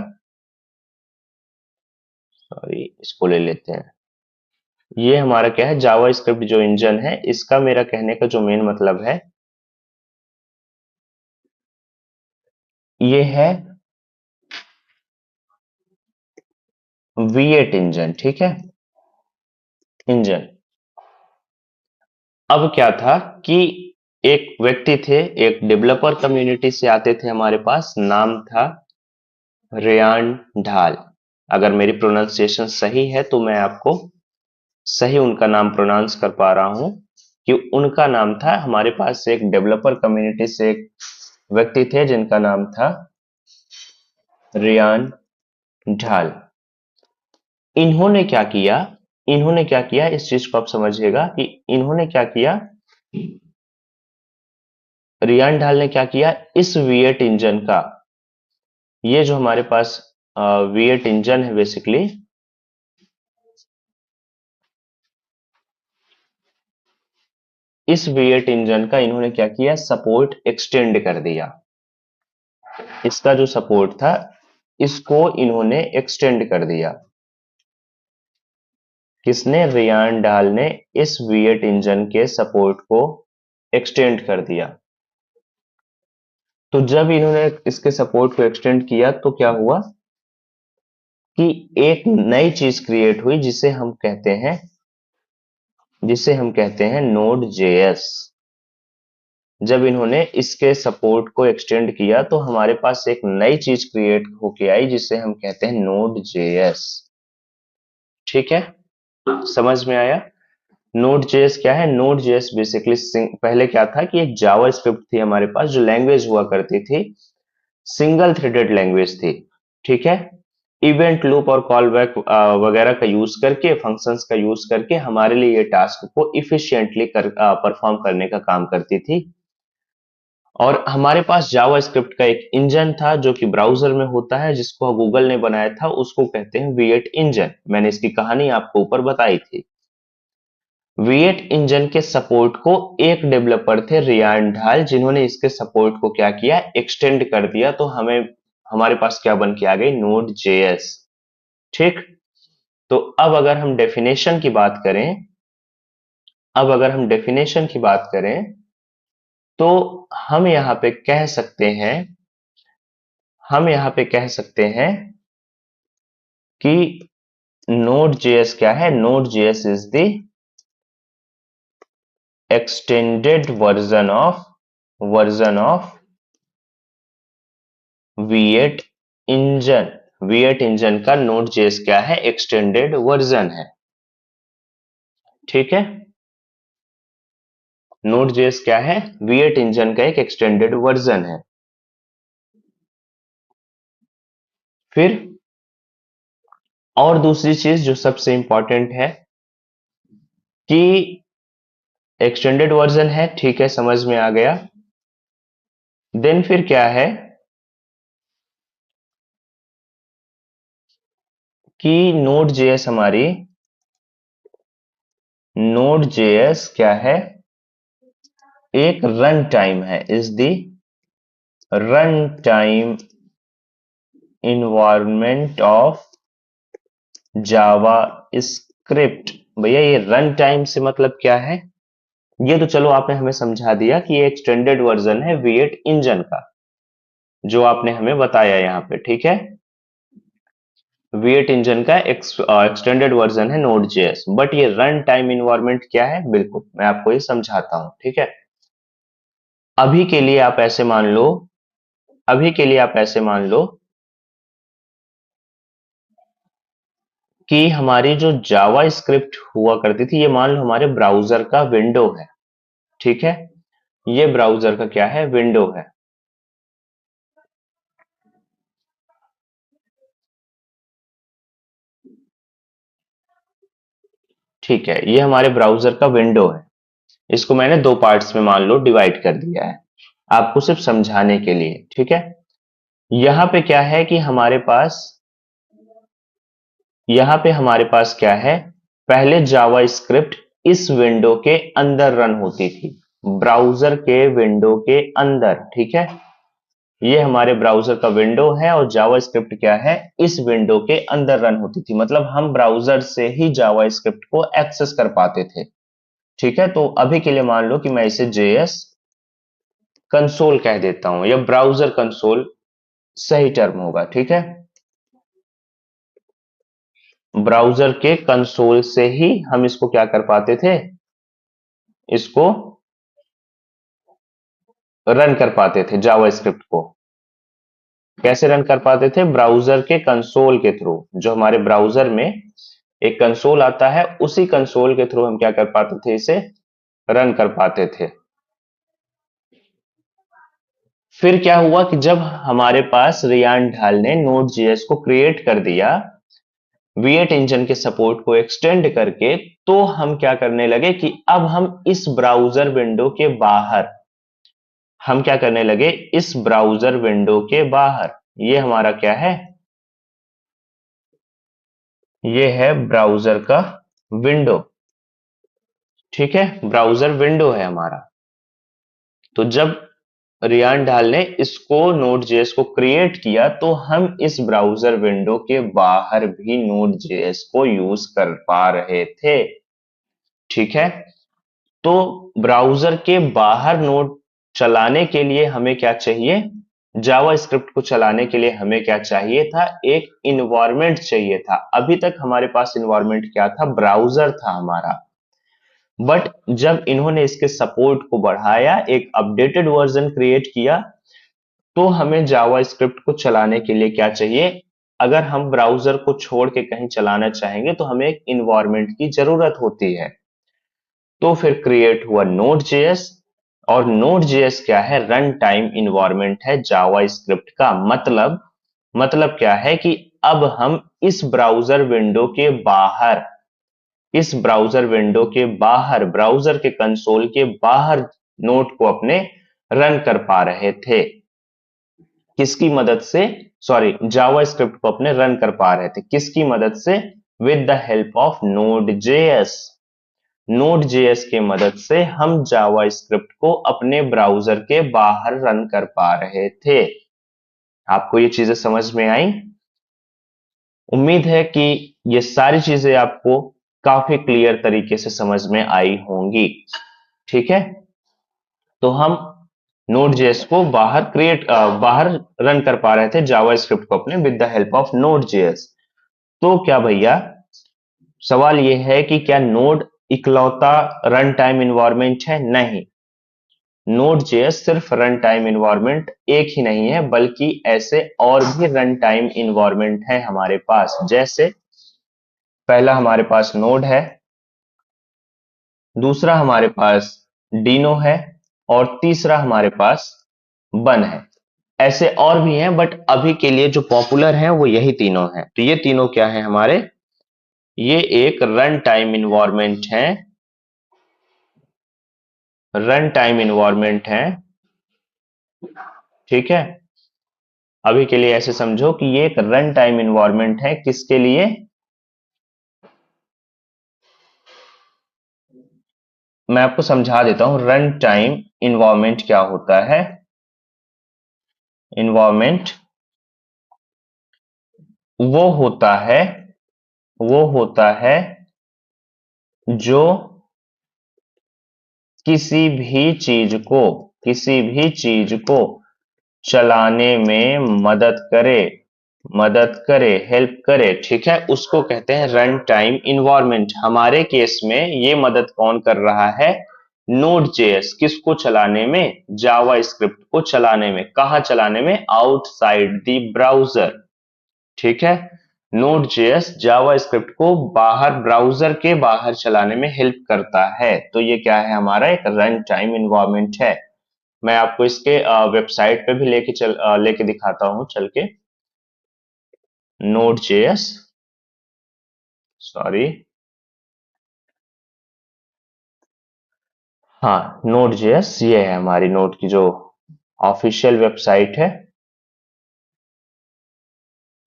सॉरी इसको ले लेते हैं, ये हमारा क्या है, जावा स्क्रिप्ट जो इंजन है, इसका मेरा कहने का जो मेन मतलब है ये है V8 इंजन। ठीक है, इंजन। अब क्या था कि एक व्यक्ति थे, एक डेवलपर कम्युनिटी से आते थे हमारे पास, नाम था रेयान ढाल। अगर मेरी प्रोनाउंसिएशन सही है तो मैं आपको सही उनका नाम प्रोनाउंस कर पा रहा हूं कि उनका नाम था, हमारे पास एक डेवलपर कम्युनिटी से एक व्यक्ति थे जिनका नाम था रेयान ढाल। इन्होंने क्या किया, इन्होंने क्या किया, इस चीज को आप समझिएगा कि इन्होंने क्या किया, रियान ढाल ने क्या किया, इस V8 इंजन का, ये जो हमारे पास V8 इंजन है बेसिकली, इस V8 इंजन का इन्होंने क्या किया, सपोर्ट एक्सटेंड कर दिया। इसका जो सपोर्ट था इसको इन्होंने एक्सटेंड कर दिया। किसने, रियान डाल ने इस V8 इंजन के सपोर्ट को एक्सटेंड कर दिया। तो जब इन्होंने इसके सपोर्ट को एक्सटेंड किया तो क्या हुआ कि एक नई चीज क्रिएट हुई जिसे हम कहते हैं नोड जेएस। जब इन्होंने इसके सपोर्ट को एक्सटेंड किया तो हमारे पास एक नई चीज क्रिएट होके आई जिसे हम कहते हैं नोड जेएस। ठीक है, समझ में आया। नोड जेएस क्या है, नोड जेएस बेसिकली पहले क्या था कि एक जावा स्क्रिप्ट थी हमारे पास, जो लैंग्वेज हुआ करती थी, सिंगल थ्रेडेड लैंग्वेज थी। ठीक है, इवेंट लूप और कॉल बैक वगैरह का यूज करके, फंक्शंस का यूज करके हमारे लिए ये टास्क को इफिशिएंटली परफॉर्म करने का काम करती थी। और हमारे पास जावा स्क्रिप्ट का एक इंजन था जो कि ब्राउजर में होता है, जिसको गूगल ने बनाया था, उसको कहते हैं V8 इंजन। मैंने इसकी कहानी आपको ऊपर बताई थी। V8 इंजन के सपोर्ट को एक डेवलपर थे रियान ढाल, जिन्होंने इसके सपोर्ट को क्या किया, एक्सटेंड कर दिया। तो हमारे पास क्या बन के आ गई, नोड जेएस। ठीक, तो अब अगर हम डेफिनेशन की बात करें तो हम यहां पे कह सकते हैं हम यहां पे कह सकते हैं कि नोड जेएस क्या है, node JS is the extended version of V8 engine. V8 engine का नोड जेएस क्या है, एक्सटेंडेड वर्जन है। ठीक है, नोड जेएस क्या है, V8 इंजन का एक एक्सटेंडेड वर्जन है। फिर और दूसरी चीज जो सबसे इंपॉर्टेंट है कि एक्सटेंडेड वर्जन है, ठीक है, समझ में आ गया। देन फिर क्या है कि नोड जेएस क्या है, एक रन टाइम है, is the run time environment of Java script. भैया ये रन टाइम से मतलब क्या है, ये तो चलो आपने हमें समझा दिया कि ये एक्सटेंडेड वर्जन है V8 इंजन का, जो आपने हमें बताया यहाँ पे। ठीक है, V8 इंजन का एक्सटेंडेड वर्जन है नोड जेएस, बट ये रन टाइम इन्वायरमेंट क्या है, बिल्कुल मैं आपको ये समझाता हूं। ठीक है, अभी के लिए आप ऐसे मान लो अभी के लिए आप ऐसे मान लो कि हमारी जो जावा स्क्रिप्ट हुआ करती थी, ये मान लो हमारे ब्राउजर का विंडो है। ठीक है, ये ब्राउजर का क्या है, विंडो है। ठीक है, ये हमारे ब्राउजर का विंडो है। इसको मैंने दो पार्ट्स में मान लो डिवाइड कर दिया है आपको सिर्फ समझाने के लिए। ठीक है, यहां पे क्या है कि हमारे पास यहां पे हमारे पास क्या है, पहले जावा स्क्रिप्ट इस विंडो के अंदर रन होती थी, ब्राउजर के विंडो के अंदर, ठीक है। ये हमारे ब्राउजर का विंडो है और जावा स्क्रिप्ट क्या है, इस विंडो के अंदर रन होती थी, मतलब हम ब्राउजर से ही जावा स्क्रिप्ट को एक्सेस कर पाते थे, ठीक है। तो अभी के लिए मान लो कि मैं इसे जेएस कंसोल कह देता हूं, या ब्राउजर कंसोल सही टर्म होगा, ठीक है। ब्राउजर के कंसोल से ही हम इसको क्या कर पाते थे, इसको रन कर पाते थे जावा स्क्रिप्ट को। कैसे रन कर पाते थे, ब्राउजर के कंसोल के थ्रू, जो हमारे ब्राउजर में एक कंसोल आता है, उसी कंसोल के थ्रू हम क्या कर पाते थे, इसे रन कर पाते थे। फिर क्या हुआ कि जब हमारे पास रियान ढाल ने नोड जेएस को क्रिएट कर दिया, V8 इंजन के सपोर्ट को एक्सटेंड करके, तो हम क्या करने लगे कि अब हम इस ब्राउजर विंडो के बाहर, हम क्या करने लगे, इस ब्राउजर विंडो के बाहर, ये हमारा क्या है, ये है ब्राउजर का विंडो, ठीक है, ब्राउजर विंडो है हमारा। तो जब रियान ढाल ने इसको नोड जेएस को क्रिएट किया, तो हम इस ब्राउजर विंडो के बाहर भी नोड जेएस को यूज कर पा रहे थे, ठीक है। तो ब्राउजर के बाहर नोड चलाने के लिए हमें क्या चाहिए, जावा स्क्रिप्ट को चलाने के लिए हमें क्या चाहिए था, एक इन्वायरमेंट चाहिए था। अभी तक हमारे पास इन्वायरमेंट क्या था, ब्राउजर था हमारा। बट जब इन्होंने इसके सपोर्ट को बढ़ाया, एक अपडेटेड वर्जन क्रिएट किया, तो हमें जावा स्क्रिप्ट को चलाने के लिए क्या चाहिए, अगर हम ब्राउजर को छोड़ के कहीं चलाना चाहेंगे तो हमें एक इन्वायरमेंट की जरूरत होती है। तो फिर क्रिएट हुआ नोड जेएस, और नोड जेएस क्या है, रन टाइम इन्वायरमेंट है जावा स्क्रिप्ट का। मतलब क्या है कि अब हम इस ब्राउजर विंडो के बाहर, इस ब्राउजर विंडो के बाहर, ब्राउजर के कंसोल के बाहर नोड को अपने रन कर पा रहे थे, किसकी मदद से, सॉरी, जावा स्क्रिप्ट को अपने रन कर पा रहे थे, किसकी मदद से, with the help of node JS. Node JS के मदद से हम जावा स्क्रिप्ट को अपने ब्राउजर के बाहर रन कर पा रहे थे। आपको ये चीजें समझ में आई? उम्मीद है कि ये सारी चीजें आपको काफी क्लियर तरीके से समझ में आई होंगी, ठीक है। तो हम नोड जेएस को बाहर रन कर पा रहे थे जावा स्क्रिप्ट को अपने, with the help of node JS. तो क्या भैया, सवाल यह है कि क्या नोड इकलौता रन टाइम इन्वायरमेंट है? नहीं, नोड जेएस सिर्फ रन टाइम इन्वायरमेंट एक ही नहीं है, बल्कि ऐसे और भी रन टाइम इन्वायरमेंट है हमारे पास। जैसे पहला हमारे पास नोड है, दूसरा हमारे पास डीनो है, और तीसरा हमारे पास बन है। ऐसे और भी हैं, बट अभी के लिए जो पॉपुलर हैं वो यही तीनों हैं। तो ये तीनों क्या है हमारे, ये एक रन टाइम इन्वायरमेंट है, रन टाइम इन्वायरमेंट है, ठीक है। अभी के लिए ऐसे समझो कि ये एक रन टाइम इन्वायरमेंट है, किसके लिए, मैं आपको समझा देता हूं रन टाइम इन्वायरमेंट क्या होता है। इन्वायरमेंट वो होता है, वो होता है जो किसी भी चीज को, किसी भी चीज को चलाने में मदद करे, हेल्प करे, ठीक है, उसको कहते हैं रन टाइम इन्वायरमेंट। हमारे केस में ये मदद कौन कर रहा है, नोड जेएस, किसको चलाने में, जावा स्क्रिप्ट को चलाने में। कहां चलाने में, आउटसाइड द ब्राउजर, ठीक है। नोड जेएस जावा स्क्रिप्ट को बाहर, ब्राउजर के बाहर चलाने में हेल्प करता है। तो ये क्या है, हमारा एक रन टाइम इन्वायरमेंट है। मैं आपको इसके वेबसाइट पे भी लेके दिखाता हूं चल के। नोड जेएस, सॉरी, हाँ, नोड जेएस ये है हमारी नोड की जो ऑफिशियल वेबसाइट है।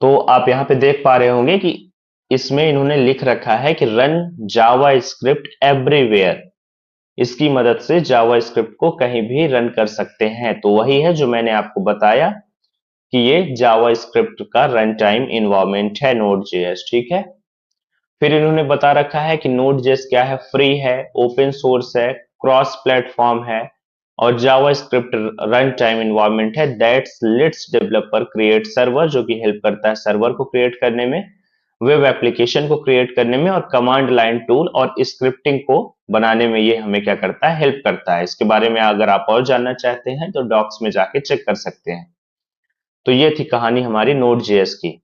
तो आप यहाँ पे देख पा रहे होंगे कि इसमें इन्होंने लिख रखा है कि रन जावा स्क्रिप्ट एवरीवेयर, इसकी मदद से जावा स्क्रिप्ट को कहीं भी रन कर सकते हैं। तो वही है जो मैंने आपको बताया कि ये जावा स्क्रिप्ट का रन टाइम इन्वायरमेंट है नोड जेएस। ठीक है, फिर इन्होंने बता रखा है कि नोड जेएस क्या है, फ्री है, ओपन सोर्स है, क्रॉस प्लेटफॉर्म है और जावा स्क्रिप्ट रन टाइम इन्वायरमेंट है that's let's developer create server, जो कि हेल्प करता है सर्वर को क्रिएट करने में, वेब एप्लीकेशन को क्रिएट करने में और कमांड लाइन टूल और स्क्रिप्टिंग को बनाने में ये हमें क्या करता है, हेल्प करता है। इसके बारे में अगर आप और जानना चाहते हैं तो डॉक्स में जाके चेक कर सकते हैं। तो ये थी कहानी हमारी नोड जेएस की।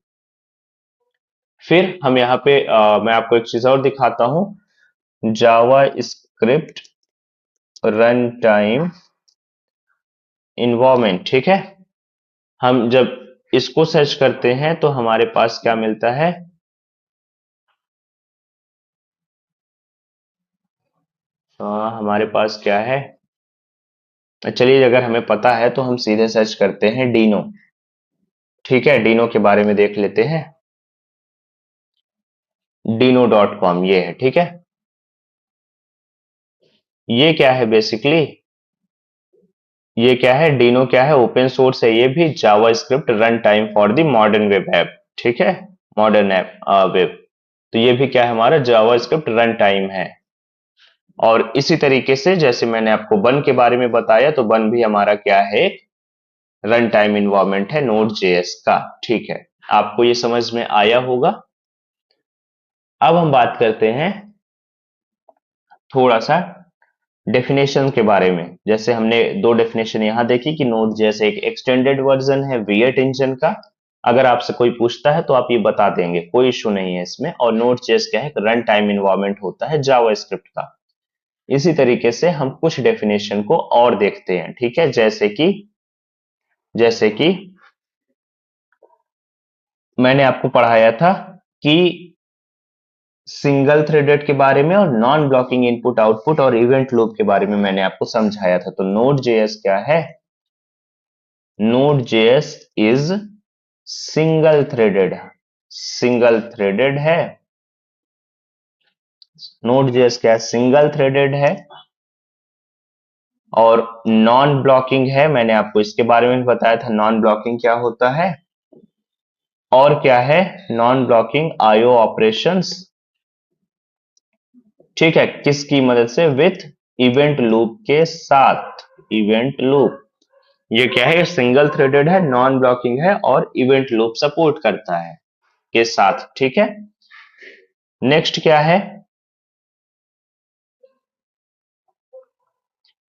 फिर हम यहाँ पे मैं आपको एक चीज और दिखाता हूं, जावा स्क्रिप्ट रन टाइम इन्वायरमेंट। ठीक है, हम जब इसको सर्च करते हैं तो हमारे पास क्या मिलता है, हमारे पास क्या है, चलिए अगर हमें पता है तो हम सीधे सर्च करते हैं डीनो। ठीक है, डीनो के बारे में देख लेते हैं, dino.com ये है। ठीक है, ये क्या है बेसिकली, ये क्या है, डीनो क्या है, ओपन सोर्स है, ये भी JavaScript run time for the modern web app. ठीक है, मॉडर्न ऐप वेब, तो ये भी क्या है, हमारा जावा स्क्रिप्ट रन टाइम है। और इसी तरीके से जैसे मैंने आपको बन के बारे में बताया, तो बन भी हमारा क्या है, रन टाइम इन्वायरमेंट है नोड जेएस का। ठीक है, आपको ये समझ में आया होगा। अब हम बात करते हैं थोड़ा सा डेफिनेशन के बारे में। जैसे हमने दो डेफिनेशन यहां देखी कि नोड जेएस एक एक्सटेंडेड वर्जन है V8 इंजन का, अगर आपसे कोई पूछता है तो आप ये बता देंगे, कोई इशू नहीं है इसमें। और नोड जेएस क्या है, रन टाइम इन्वायरमेंट होता है जावा स्क्रिप्ट का। इसी तरीके से हम कुछ डेफिनेशन को और देखते हैं। ठीक है, जैसे कि मैंने आपको पढ़ाया था कि सिंगल थ्रेडेड के बारे में और नॉन ब्लॉकिंग इनपुट आउटपुट और इवेंट लूप के बारे में मैंने आपको समझाया था। तो नोड जेएस क्या है, node JS is single threaded, single threaded है। नोड जेएस क्या है, सिंगल थ्रेडेड है और नॉन ब्लॉकिंग है। मैंने आपको इसके बारे में भी बताया था, नॉन ब्लॉकिंग क्या होता है, और क्या है, नॉन ब्लॉकिंग आईओ ऑपरेशंस। ठीक है, किसकी मदद से, विथ इवेंट लूप के साथ, इवेंट लूप। ये क्या है, सिंगल थ्रेडेड है, नॉन ब्लॉकिंग है और इवेंट लूप सपोर्ट करता है के साथ। ठीक है, नेक्स्ट क्या है,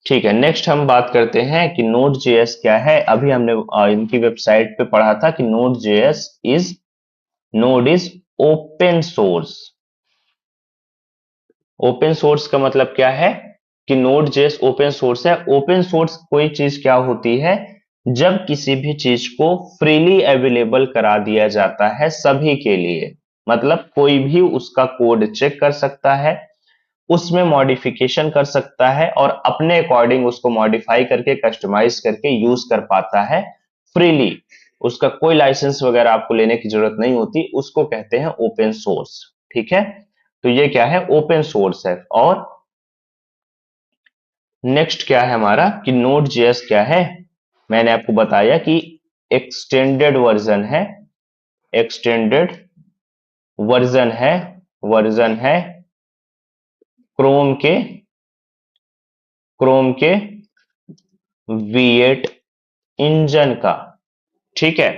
ठीक है, नेक्स्ट हम बात करते हैं कि नोड जेएस क्या है। अभी हमने इनकी वेबसाइट पे पढ़ा था कि node JS is, node is open source. Open source का मतलब क्या है कि नोड जेएस ओपन सोर्स है। ओपन सोर्स कोई चीज क्या होती है, जब किसी भी चीज को फ्रीली अवेलेबल करा दिया जाता है सभी के लिए, मतलब कोई भी उसका कोड चेक कर सकता है, उसमें मॉडिफिकेशन कर सकता है और अपने अकॉर्डिंग उसको मॉडिफाई करके कस्टमाइज करके यूज कर पाता है फ्रीली। उसका कोई लाइसेंस वगैरह आपको लेने की जरूरत नहीं होती, उसको कहते हैं ओपन सोर्स। ठीक है, तो ये क्या है, ओपन सोर्स है। और नेक्स्ट क्या है हमारा कि नोड जेएस क्या है, मैंने आपको बताया कि एक्सटेंडेड वर्जन है, एक्सटेंडेड वर्जन वर्जन है क्रोम के, क्रोम के V8 इंजन का। ठीक है,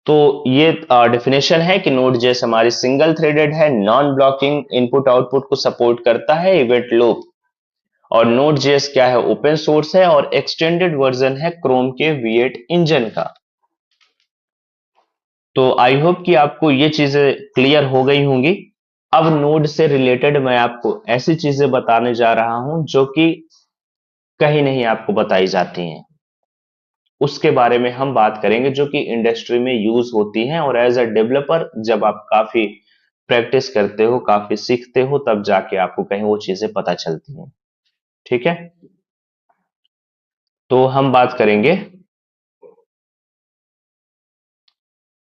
तो ये डेफिनेशन है कि नोड जेएस हमारी सिंगल थ्रेडेड है, नॉन ब्लॉकिंग इनपुट आउटपुट को सपोर्ट करता है, इवेंट लूप। और नोड जेएस क्या है, ओपन सोर्स है और एक्सटेंडेड वर्जन है क्रोम के V8 इंजन का। तो आई होप कि आपको ये चीजें क्लियर हो गई होंगी। अब नोड से रिलेटेड मैं आपको ऐसी चीजें बताने जा रहा हूं जो कि कहीं नहीं आपको बताई जाती हैं, उसके बारे में हम बात करेंगे, जो कि इंडस्ट्री में यूज होती हैं। और एज अ डेवलपर जब आप काफी प्रैक्टिस करते हो, काफी सीखते हो, तब जाके आपको कहीं वो चीजें पता चलती हैं। ठीक है, तो हम बात करेंगे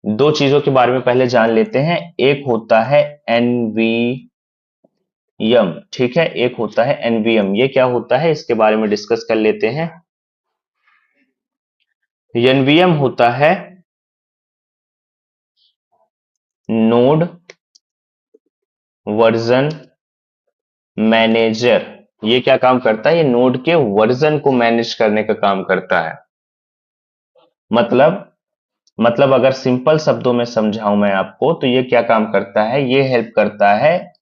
दो चीजों के बारे में पहले जान लेते हैं। एक होता है एनवीएम, ठीक है, एक होता है एनवीएम। ये क्या होता है इसके बारे में डिस्कस कर लेते हैं। एनवीएम होता है नोड वर्जन मैनेजर। ये क्या काम करता है? ये नोड के वर्जन को मैनेज करने का काम करता है। मतलब अगर सिंपल शब्दों में समझाऊं मैं आपको, तो ये क्या काम करता है? ये हेल्प करता है,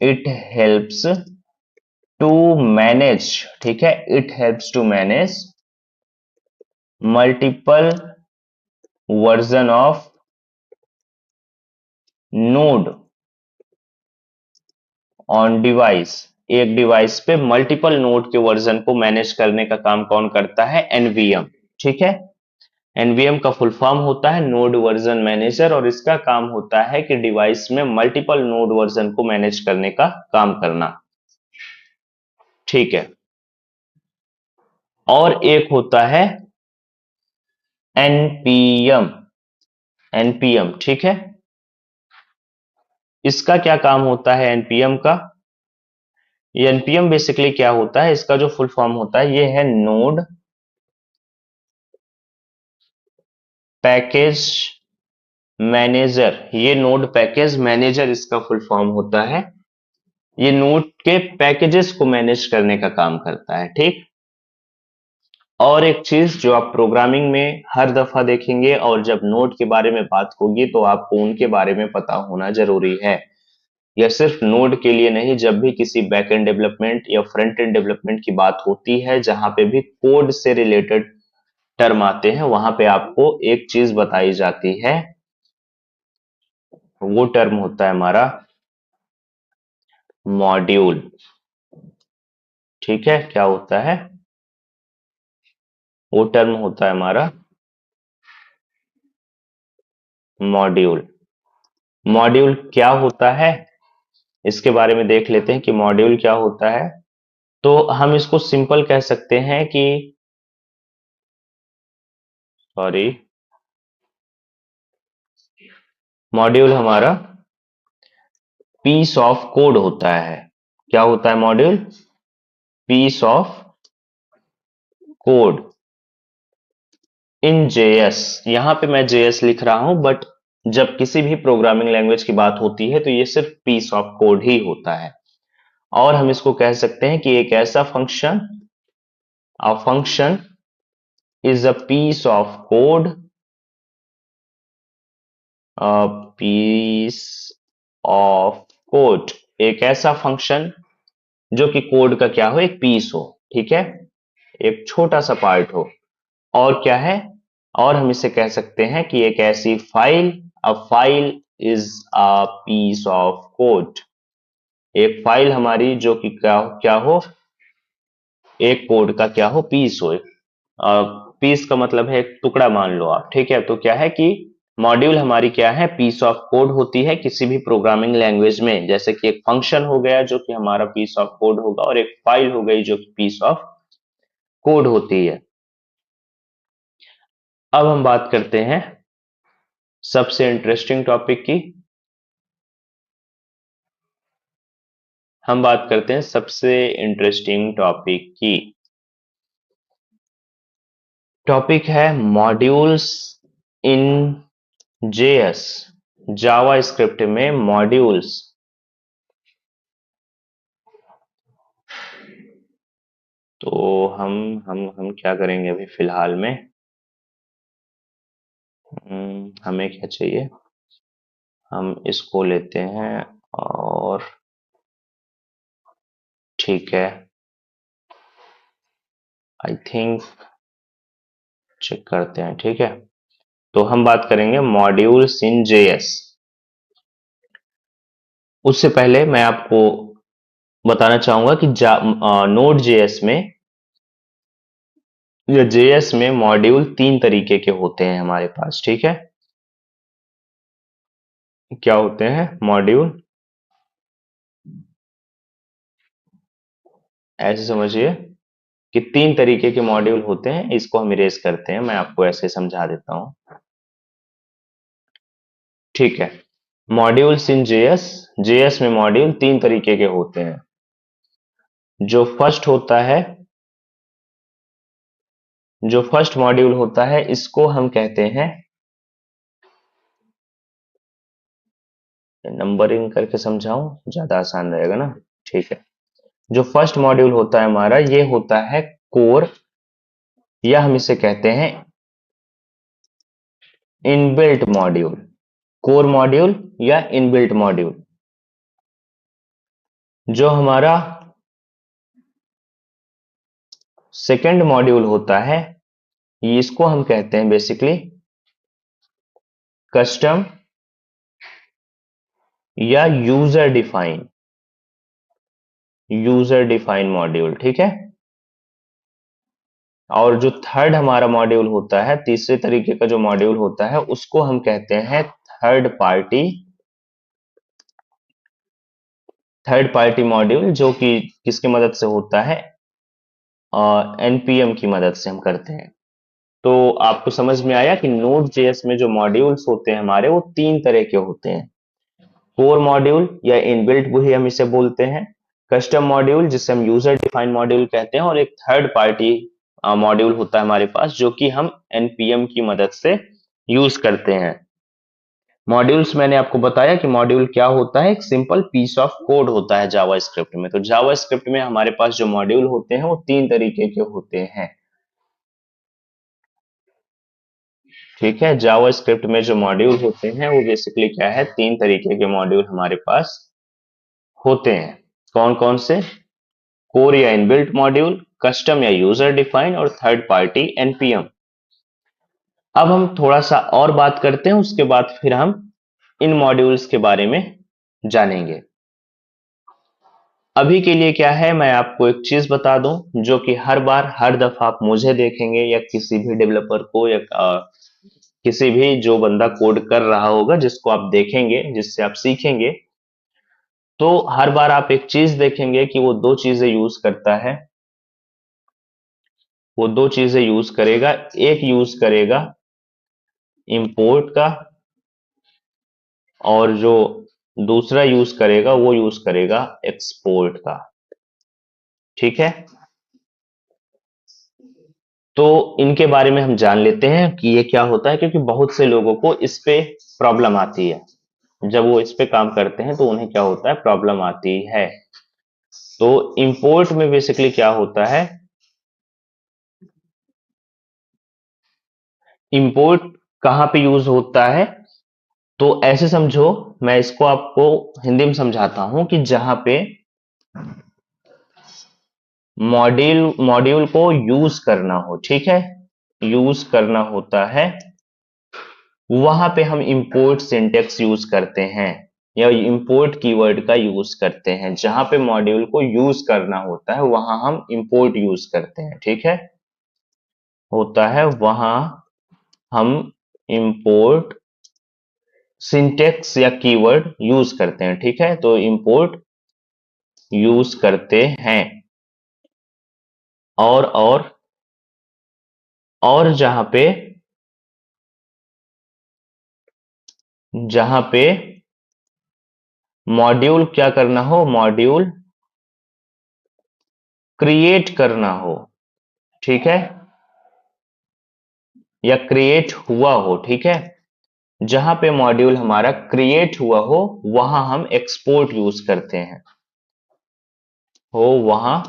इट हेल्प्स टू मैनेज, ठीक है, it helps to manage multiple version of node on device. एक डिवाइस पे मल्टीपल नोड के वर्जन को मैनेज करने का काम कौन करता है? एनवीएम, ठीक है। एनवीएम का फुल फॉर्म होता है नोड वर्जन मैनेजर, और इसका काम होता है कि डिवाइस में मल्टीपल नोड वर्जन को मैनेज करने का काम करना, ठीक है। और एक होता है एनपीएम, एनपीएम, ठीक है। इसका क्या काम होता है एनपीएम का? ये एनपीएम बेसिकली क्या होता है, इसका जो फुल फॉर्म होता है ये है नोड पैकेज मैनेजर। ये नोड पैकेज मैनेजर इसका फुल फॉर्म होता है। ये नोड के पैकेजेस को मैनेज करने का काम करता है, ठीक। और एक चीज जो आप प्रोग्रामिंग में हर दफा देखेंगे, और जब नोड के बारे में बात होगी तो आपको उनके बारे में पता होना जरूरी है। यह सिर्फ नोड के लिए नहीं, जब भी किसी बैक एंड डेवलपमेंट या फ्रंट एंड डेवलपमेंट की बात होती है, जहां पे भी कोड से रिलेटेड टर्म आते हैं, वहां पे आपको एक चीज बताई जाती है। वो टर्म होता है हमारा मॉड्यूल, ठीक है। क्या होता है? वो टर्म होता है हमारा मॉड्यूल। मॉड्यूल क्या होता है इसके बारे में देख लेते हैं कि मॉड्यूल क्या होता है। तो हम इसको सिंपल कह सकते हैं कि, सॉरी, मॉड्यूल हमारा पीस ऑफ कोड होता है। क्या होता है module? Piece of code in JS. यहां पे मैं जेएस लिख रहा हूं, बट जब किसी भी प्रोग्रामिंग लैंग्वेज की बात होती है तो ये सिर्फ पीस ऑफ कोड ही होता है। और हम इसको कह सकते हैं कि एक ऐसा function, a function is a piece of code, piece of code, एक ऐसा फंक्शन जो कि कोड का क्या हो? एक पीस हो, ठीक है, एक छोटा सा पार्ट हो। और क्या है? और हम इसे कह सकते हैं कि एक ऐसी file, a file is a piece of code. एक फाइल हमारी जो कि क्या क्या हो? एक कोड का क्या हो? पीस हो। पीस का मतलब है एक टुकड़ा मान लो आप, ठीक है। तो क्या है कि मॉड्यूल हमारी क्या है? पीस ऑफ कोड होती है किसी भी प्रोग्रामिंग लैंग्वेज में। जैसे कि एक फंक्शन हो गया जो कि हमारा पीस ऑफ कोड होगा, और एक फाइल हो गई जो कि पीस ऑफ कोड होती है। अब हम बात करते हैं सबसे इंटरेस्टिंग टॉपिक की। हम बात करते हैं सबसे इंटरेस्टिंग टॉपिक की। टॉपिक है मॉड्यूल्स इन जेएस, जावा स्क्रिप्ट में मॉड्यूल्स। तो हम क्या करेंगे अभी फिलहाल में? हमें क्या चाहिए? हम इसको लेते हैं, और ठीक है, आई थिंक चेक करते हैं, ठीक है। तो हम बात करेंगे मॉड्यूल्स इन जेएस। उससे पहले मैं आपको बताना चाहूंगा कि नोड जेएस में या जेएस में मॉड्यूल तीन तरीके के होते हैं हमारे पास, ठीक है। क्या होते हैं मॉड्यूल? ऐसे समझिए कि तीन तरीके के मॉड्यूल होते हैं। इसको हम इरेज करते हैं, मैं आपको ऐसे समझा देता हूं। ठीक है। मॉड्यूल्स इन जेएस, जेएस में मॉड्यूल तीन तरीके के होते हैं। जो फर्स्ट होता है, जो फर्स्ट मॉड्यूल होता है इसको हम कहते हैं, नंबरिंग करके समझाऊं ज्यादा आसान रहेगा ना। ठीक है। जो फर्स्ट मॉड्यूल होता है हमारा, ये होता है कोर, या हम इसे कहते हैं इनबिल्ट मॉड्यूल। कोर मॉड्यूल या इनबिल्ट मॉड्यूल। जो हमारा सेकंड मॉड्यूल होता है, इसको हम कहते हैं बेसिकली कस्टम या यूजर डिफाइन मॉड्यूल। ठीक है। और जो थर्ड हमारा मॉड्यूल होता है, तीसरे तरीके का जो मॉड्यूल होता है, उसको हम कहते हैं थर्ड पार्टी मॉड्यूल, जो कि किसकी मदद से होता है, एनपीएम की मदद से हम करते हैं। तो आपको समझ में आया कि नोड जेएस में जो मॉड्यूल्स होते हैं हमारे, वो तीन तरह के होते हैं। कोर मॉड्यूल या इनबिल्ट भी हम इसे बोलते हैं, कस्टम मॉड्यूल जिसे हम यूजर डिफाइन मॉड्यूल कहते हैं, और एक थर्ड पार्टी मॉड्यूल होता है हमारे पास, जो कि हम एनपीएम की मदद से यूज करते हैं। मॉड्यूल्स मैंने आपको बताया कि मॉड्यूल क्या होता है, एक सिंपल पीस ऑफ कोड होता है जावा स्क्रिप्ट में। तो जावा स्क्रिप्ट में हमारे पास जो मॉड्यूल होते हैं वो तीन तरीके के होते हैं। ठीक है। जावा स्क्रिप्ट में जो मॉड्यूल होते हैं वो बेसिकली क्या है, तीन तरीके के मॉड्यूल हमारे पास होते हैं। कौन कौन से? कोर या इनबिल्ट मॉड्यूल, कस्टम या यूजर डिफाइन, और थर्ड पार्टी एनपीएम। अब हम थोड़ा सा और बात करते हैं, उसके बाद फिर हम इन मॉड्यूल्स के बारे में जानेंगे। अभी के लिए क्या है, मैं आपको एक चीज बता दूं, जो कि हर बार हर दफा आप मुझे देखेंगे या किसी भी डेवलपर को, या किसी भी जो बंदा कोड कर रहा होगा जिसको आप देखेंगे, जिससे आप सीखेंगे, तो हर बार आप एक चीज देखेंगे कि वो दो चीजें यूज करता है। वो दो चीजें यूज करेगा, एक यूज करेगा इंपोर्ट का, और जो दूसरा यूज करेगा वो यूज करेगा एक्सपोर्ट का। ठीक है। तो इनके बारे में हम जान लेते हैं कि ये क्या होता है, क्योंकि बहुत से लोगों को इस पे प्रॉब्लम आती है। जब वो इस पे काम करते हैं तो उन्हें क्या होता है, प्रॉब्लम आती है। तो इंपोर्ट में बेसिकली क्या होता है, इंपोर्ट कहाँ पे यूज होता है, तो ऐसे समझो, मैं इसको आपको हिंदी में समझाता हूं कि जहां पे मॉड्यूल को यूज करना हो, ठीक है, यूज करना होता है, वहां पे हम इंपोर्ट सिंटेक्स यूज करते हैं, या इंपोर्ट कीवर्ड का यूज करते हैं। जहां पे मॉड्यूल को यूज करना होता है वहां हम इंपोर्ट यूज करते हैं। ठीक है। होता है वहां हम इंपोर्ट सिंटेक्स या कीवर्ड यूज करते हैं। ठीक है। तो इंपोर्ट यूज करते हैं। और जहां पे मॉड्यूल क्या करना हो, मॉड्यूल क्रिएट करना हो, ठीक है, या क्रिएट हुआ हो। ठीक है। जहां पे मॉड्यूल हमारा क्रिएट हुआ हो वहां हम एक्सपोर्ट यूज करते हैं। वहां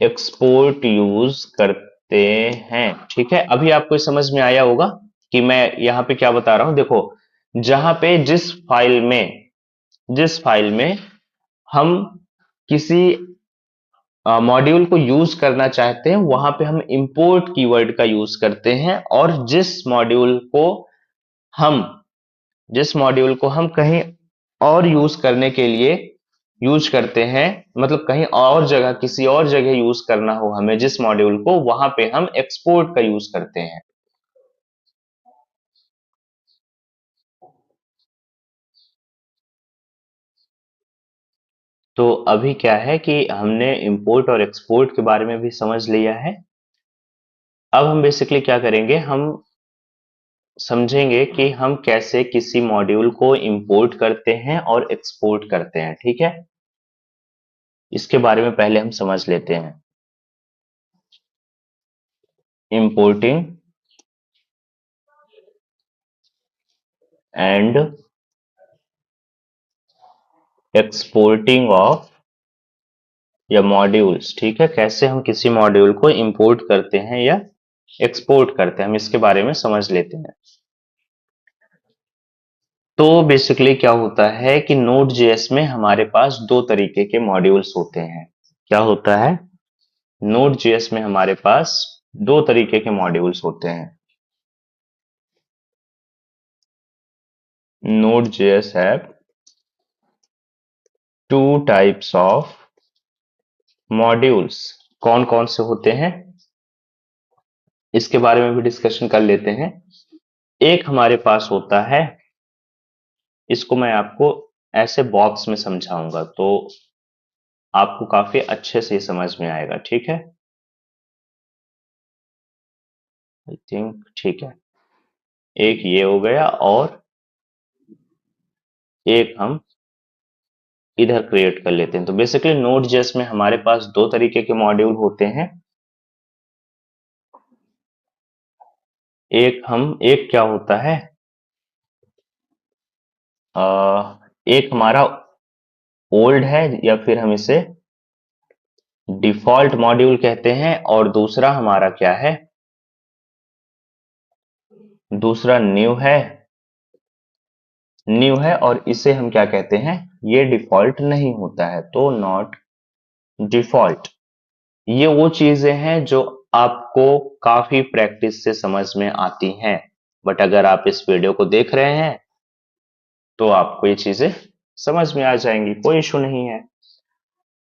एक्सपोर्ट यूज करते हैं। ठीक है। अभी आपको समझ में आया होगा कि मैं यहां पे क्या बता रहा हूं। देखो, जहां पे जिस फाइल में हम किसी मॉड्यूल को यूज करना चाहते हैं वहां पे हम इंपोर्ट कीवर्ड का यूज करते हैं, और हम जिस मॉड्यूल को हम कहीं और यूज करने के लिए यूज करते हैं, मतलब कहीं और जगह, किसी और जगह यूज करना हो हमें जिस मॉड्यूल को, वहां पे हम एक्सपोर्ट का यूज करते हैं। तो अभी क्या है कि हमने इंपोर्ट और एक्सपोर्ट के बारे में भी समझ लिया है। अब हम बेसिकली क्या करेंगे, हम समझेंगे कि हम कैसे किसी मॉड्यूल को इंपोर्ट करते हैं और एक्सपोर्ट करते हैं, ठीक है। इसके बारे में पहले हम समझ लेते हैं। इंपोर्टिंग एंड एक्सपोर्टिंग ऑफ या मॉड्यूल्स, ठीक है। कैसे हम किसी मॉड्यूल को इंपोर्ट करते हैं या एक्सपोर्ट करते हैं, हम इसके बारे में समझ लेते हैं। तो बेसिकली क्या होता है कि नोड जेएस में हमारे पास दो तरीके के मॉड्यूल्स होते हैं। क्या होता है? नोड जेएस में हमारे पास दो तरीके के मॉड्यूल्स होते हैं। Node JS have two types of modules. कौन कौन से होते हैं इसके बारे में भी डिस्कशन कर लेते हैं। एक हमारे पास होता है, इसको मैं आपको ऐसे बॉक्स में समझाऊंगा तो आपको काफी अच्छे से समझ में आएगा, ठीक है। आई थिंक ठीक है। एक ये हो गया और एक हम इधर क्रिएट कर लेते हैं। तो बेसिकली नोड जेएस में हमारे पास दो तरीके के मॉड्यूल होते हैं। एक क्या होता है, एक हमारा ओल्ड है या फिर हम इसे डिफॉल्ट मॉड्यूल कहते हैं, और दूसरा हमारा क्या है, दूसरा न्यू है और इसे हम क्या कहते हैं, ये डिफॉल्ट नहीं होता है तो नॉट डिफॉल्ट। ये वो चीजें हैं जो आपको काफी प्रैक्टिस से समझ में आती हैं, बट अगर आप इस वीडियो को देख रहे हैं तो आपको ये चीजें समझ में आ जाएंगी, कोई इशू नहीं है।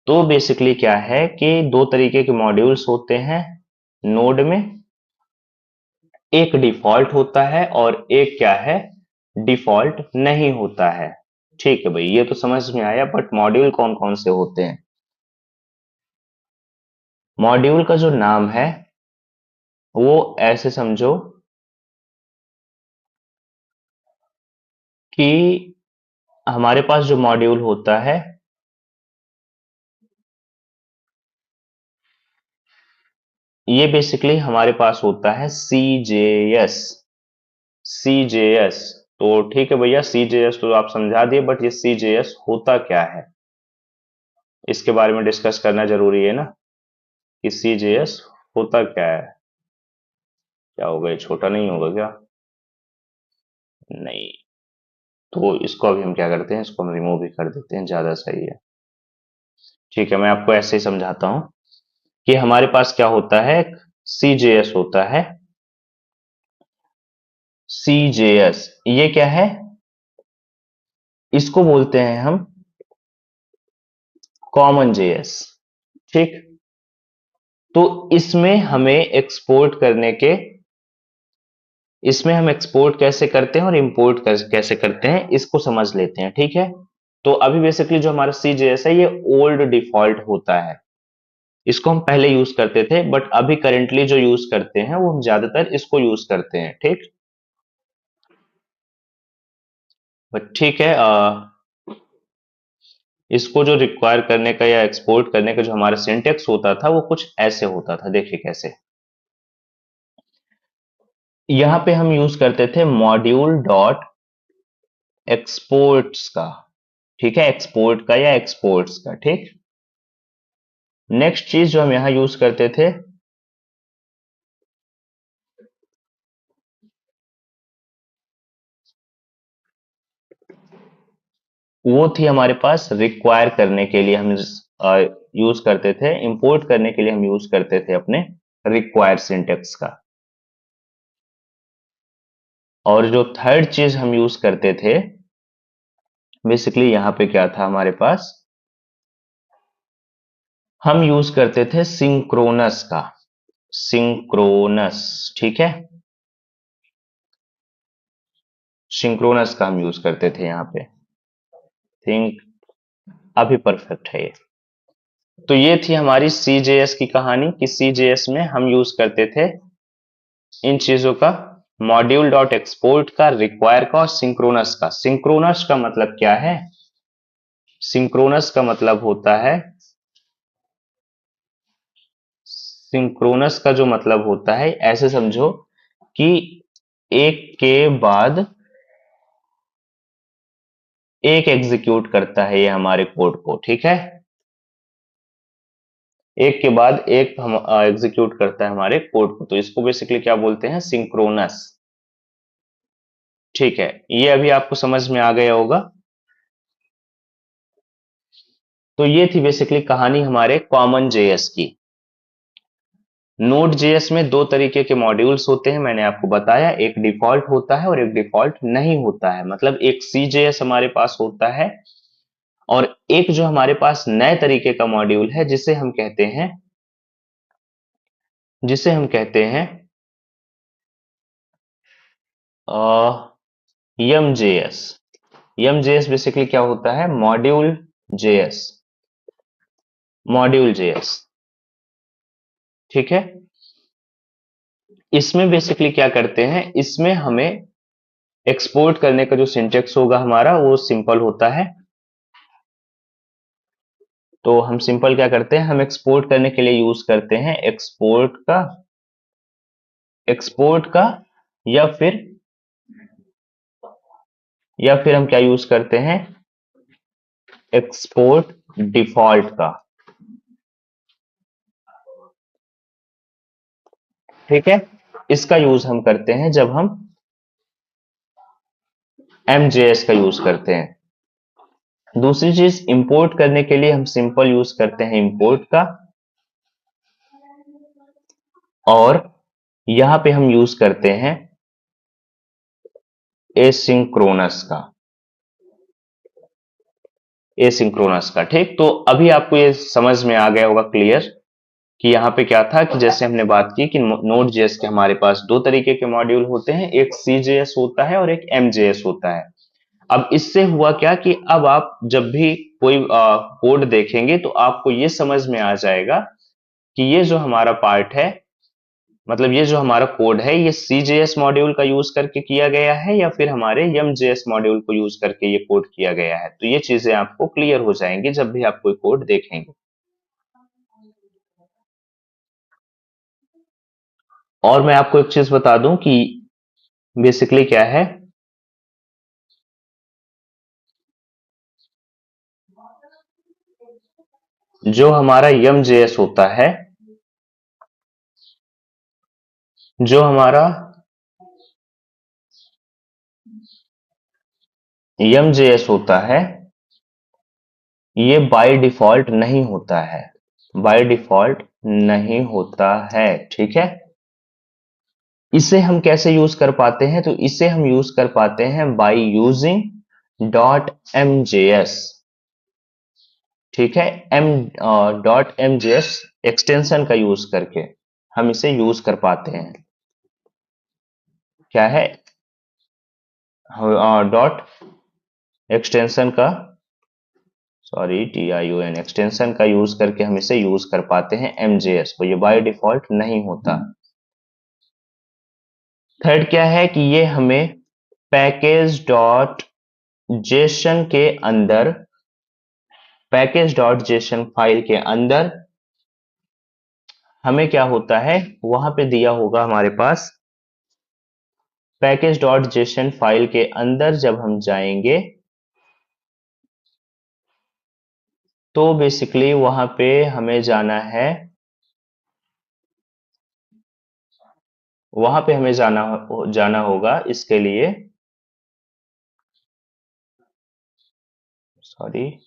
तो बेसिकली क्या है कि दो तरीके के मॉड्यूल्स होते हैं नोड में। एक डिफॉल्ट होता है और एक क्या है, डिफॉल्ट नहीं होता है। ठीक है भाई, ये तो समझ में आया, बट मॉड्यूल कौन कौन से होते हैं। मॉड्यूल का जो नाम है वो ऐसे समझो कि हमारे पास जो मॉड्यूल होता है, ये बेसिकली हमारे पास होता है सीजेएस। सीजेएस तो ठीक है भैया, सीजेएस तो आप समझा दिए, बट ये सीजेएस होता क्या है इसके बारे में डिस्कस करना जरूरी है ना, कि सीजेएस होता क्या है। क्या होगा, ये छोटा नहीं होगा क्या? नहीं। तो इसको अभी हम क्या करते हैं, इसको हम रिमूव भी कर देते हैं, ज्यादा सही है। ठीक है, मैं आपको ऐसे ही समझाता हूं कि हमारे पास क्या होता है, सीजेएस होता है। सीजेएस ये क्या है, इसको बोलते हैं हम कॉमन जेएस, ठीक। तो इसमें हम एक्सपोर्ट कैसे करते हैं और इंपोर्ट कैसे करते हैं, इसको समझ लेते हैं, ठीक है। तो अभी बेसिकली जो हमारा सीजेएस है ये ओल्ड डिफॉल्ट होता है, इसको हम पहले यूज करते थे, बट अभी करेंटली जो यूज करते हैं वो हम ज्यादातर इसको यूज करते हैं, ठीक। बट ठीक है, इसको जो रिक्वायर करने का या एक्सपोर्ट करने का जो हमारा सिंटेक्स होता था वो कुछ ऐसे होता था, देखिए कैसे। यहां पे हम यूज करते थे मॉड्यूल डॉट एक्सपोर्ट्स का, ठीक है, एक्सपोर्ट का या एक्सपोर्ट्स का, ठीक। नेक्स्ट चीज जो हम यहां यूज करते थे वो थी हमारे पास रिक्वायर करने के लिए हम यूज करते थे, इंपोर्ट करने के लिए हम यूज करते थे अपने रिक्वायर सिंटेक्स का। और जो थर्ड चीज हम यूज करते थे, बेसिकली यहां पे क्या था हमारे पास, हम यूज करते थे सिंक्रोनस का, सिंक्रोनस, ठीक है। सिंक्रोनस का हम यूज करते थे यहां पे, थिंक अभी परफेक्ट है ये। तो ये थी हमारी सीजेएस की कहानी कि सीजेएस में हम यूज करते थे इन चीजों का। मॉड्यूल डॉट एक्सपोर्ट का, रिक्वायर का और सिंक्रोनस का। सिंक्रोनस का मतलब क्या है? सिंक्रोनस का मतलब होता है, सिंक्रोनस का जो मतलब होता है, ऐसे समझो कि एक के बाद एक एग्जीक्यूट करता है ये हमारे कोड को, ठीक है। एक के बाद एक हम एग्जीक्यूट करता है हमारे कोड को, तो इसको बेसिकली क्या बोलते हैं? सिंक्रोनस। ठीक है, ये अभी आपको समझ में आ गया होगा। तो ये थी बेसिकली कहानी हमारे कॉमन जेएस की। नोड जेएस में दो तरीके के मॉड्यूल्स होते हैं, मैंने आपको बताया, एक डिफॉल्ट होता है और एक डिफॉल्ट नहीं होता है। मतलब एक सीजेएस हमारे पास होता है और एक जो हमारे पास नए तरीके का मॉड्यूल है जिसे हम कहते हैं यम जेएस। यम जेएस बेसिकली क्या होता है? मॉड्यूल जेएस, मॉड्यूल जेएस, ठीक है। इसमें बेसिकली क्या करते हैं, इसमें हमें एक्सपोर्ट करने का जो सिंटेक्स होगा हमारा वो सिंपल होता है। तो हम सिंपल क्या करते हैं, हम एक्सपोर्ट करने के लिए यूज करते हैं एक्सपोर्ट का या फिर हम क्या यूज करते हैं, एक्सपोर्ट डिफॉल्ट का, ठीक है। इसका यूज हम करते हैं जब हम एमजेएस का यूज करते हैं। दूसरी चीज, इंपोर्ट करने के लिए हम सिंपल यूज करते हैं इंपोर्ट का, और यहां पे हम यूज करते हैं एसिंक्रोनस का, एसिंक्रोनस का, ठीक। तो अभी आपको ये समझ में आ गया होगा क्लियर कि यहाँ पे क्या था, कि जैसे हमने बात की कि नोड जेएस के हमारे पास दो तरीके के मॉड्यूल होते हैं, एक सीजेएस होता है और एक एमजेएस होता है। अब इससे हुआ क्या कि अब आप जब भी कोई कोड देखेंगे तो आपको ये समझ में आ जाएगा कि ये जो हमारा पार्ट है, मतलब ये जो हमारा कोड है, ये सीजेएस मॉड्यूल का यूज करके किया गया है या फिर हमारे एमजेएस मॉड्यूल को यूज करके ये कोड किया गया है। तो ये चीजें आपको क्लियर हो जाएंगी जब भी आप कोई कोड देखेंगे। और मैं आपको एक चीज बता दूं कि बेसिकली क्या है, जो हमारा यम जेएस होता है, जो हमारा यम जेएस होता है, ये बाय डिफॉल्ट नहीं होता है, बाय डिफॉल्ट नहीं होता है, ठीक है। इसे हम कैसे यूज कर पाते हैं, तो इसे हम यूज कर पाते हैं by using dot M J S, ठीक है। M dot M J S extension का यूज करके हम इसे यूज कर पाते हैं। क्या है? डॉट एक्सटेंशन का, सॉरी TION एक्सटेंशन का यूज करके हम इसे यूज कर पाते हैं एमजेएस को, ये बाय डिफॉल्ट नहीं होता। थर्ड क्या है कि ये हमें पैकेज डॉट जेसन के अंदर, पैकेज डॉट जेसन फाइल के अंदर हमें क्या होता है, वहां पे दिया होगा हमारे पास पैकेज डॉट जेसन फाइल के अंदर जब हम जाएंगे तो बेसिकली वहां पे हमें जाना है, वहां पे हमें जाना होगा इसके लिए, सॉरी,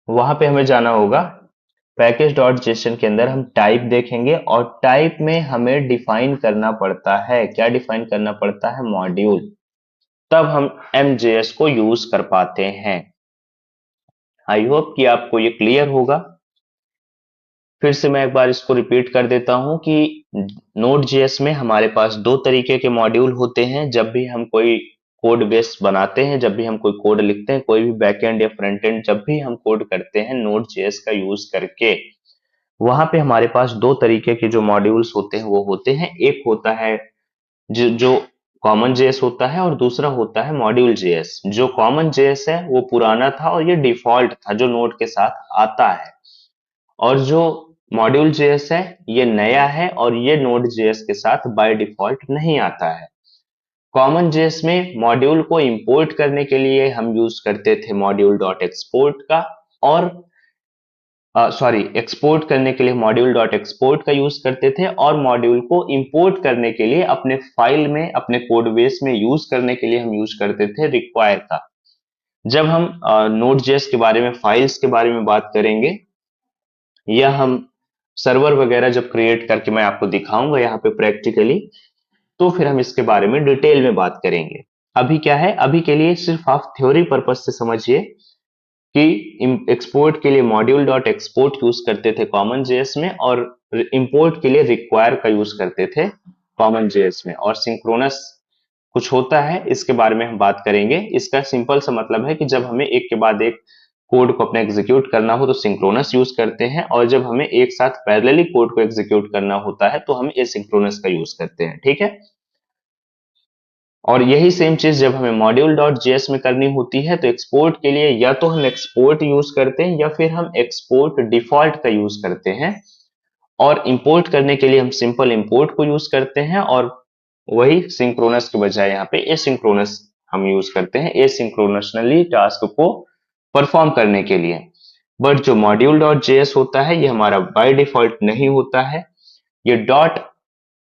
वहां पे हमें जाना होगा पैकेज डॉट जेसन के अंदर हम टाइप देखेंगे और टाइप में हमें डिफाइन करना पड़ता है, क्या डिफाइन करना पड़ता है? मॉड्यूल। तब हम एमजेएस को यूज कर पाते हैं। आई होप कि आपको ये क्लियर होगा। फिर से मैं एक बार इसको रिपीट कर देता हूं कि नोड जेएस में हमारे पास दो तरीके के मॉड्यूल होते हैं। जब भी हम कोई कोड बेस बनाते हैं, जब भी हम कोई कोड लिखते हैं, कोई भी बैकएंड या फ्रंट एंड जब भी हम कोड करते हैं नोड जेएस का यूज करके, वहां पे हमारे पास दो तरीके के जो मॉड्यूल्स होते हैं वो होते हैं। एक होता है जो कॉमन जेएस होता है और दूसरा होता है मॉड्यूल जेएस। जो कॉमन जेएस है वो पुराना था और ये डिफॉल्ट था जो नोड के साथ आता है, और जो मॉड्यूल जेएस है ये नया है और ये नोड जेएस के साथ बाय डिफॉल्ट नहीं आता है। कॉमन जेएस में मॉड्यूल को इंपोर्ट करने के लिए हम यूज करते थे मॉड्यूल डॉट एक्सपोर्ट का, और सॉरी, एक्सपोर्ट करने के लिए मॉड्यूल डॉट एक्सपोर्ट का यूज करते थे, और मॉड्यूल को इंपोर्ट करने के लिए अपने फाइल में, अपने कोड बेस में यूज करने के लिए हम यूज करते थे रिक्वायर का। जब हम नोड जेएस के बारे में, फाइल्स के बारे में बात करेंगे, या हम सर्वर वगैरह जब क्रिएट करके मैं आपको दिखाऊंगा यहाँ पे प्रैक्टिकली, तो फिर हम इसके बारे में डिटेल में बात करेंगे। अभी क्या है, अभी के लिए सिर्फ आप थ्योरी पर्पज से समझिए कि एक्सपोर्ट के लिए मॉड्यूल डॉट एक्सपोर्ट यूज करते थे कॉमन जेएस में, और इंपोर्ट के लिए रिक्वायर का यूज करते थे कॉमन जेएस में, और सिंक्रोनस कुछ होता है इसके बारे में हम बात करेंगे। इसका सिंपल सा मतलब है कि जब हमें एक के बाद एक कोड को अपना एग्जीक्यूट करना हो तो सिंक्रोनस यूज करते हैं, और जब हमें एक साथ पैरेलली कोड को एग्जीक्यूट करना होता है तो हम एसिंक्रोनस का यूज करते हैं, ठीक है। और यही सेम चीज जब हमें मॉड्यूल डॉट जेएस में करनी होती है तो एक्सपोर्ट के लिए या तो हम एक्सपोर्ट यूज करते हैं या फिर हम एक्सपोर्ट डिफॉल्ट का यूज करते हैं, और इंपोर्ट करने के लिए हम सिंपल इंपोर्ट को यूज करते हैं, और वही सिंक्रोनस के बजाय यहाँ पे एसिंक्रोनस हम यूज करते हैं एसिंक्रोनसली टास्क को परफॉर्म करने के लिए। बट जो मॉड्यूल डॉट जेएस होता है ये हमारा बाय डिफॉल्ट नहीं होता है, ये dot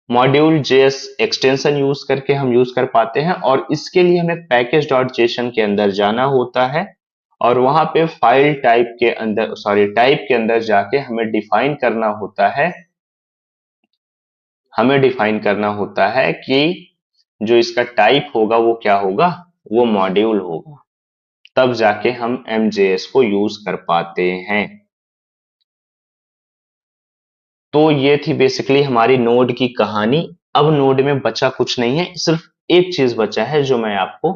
module JS extension use करके हम यूज कर पाते हैं, और इसके लिए हमें पैकेज डॉट जेसन के अंदर जाना होता है, और वहां पे फाइल टाइप के अंदर, सॉरी, टाइप के अंदर जाके हमें डिफाइन करना होता है, हमें डिफाइन करना होता है कि जो इसका टाइप होगा वो क्या होगा, वो मॉड्यूल होगा, तब जाके हम एमजेएस को यूज कर पाते हैं। तो ये थी बेसिकली हमारी नोड की कहानी। अब नोड में बचा कुछ नहीं है, सिर्फ एक चीज बचा है जो मैं आपको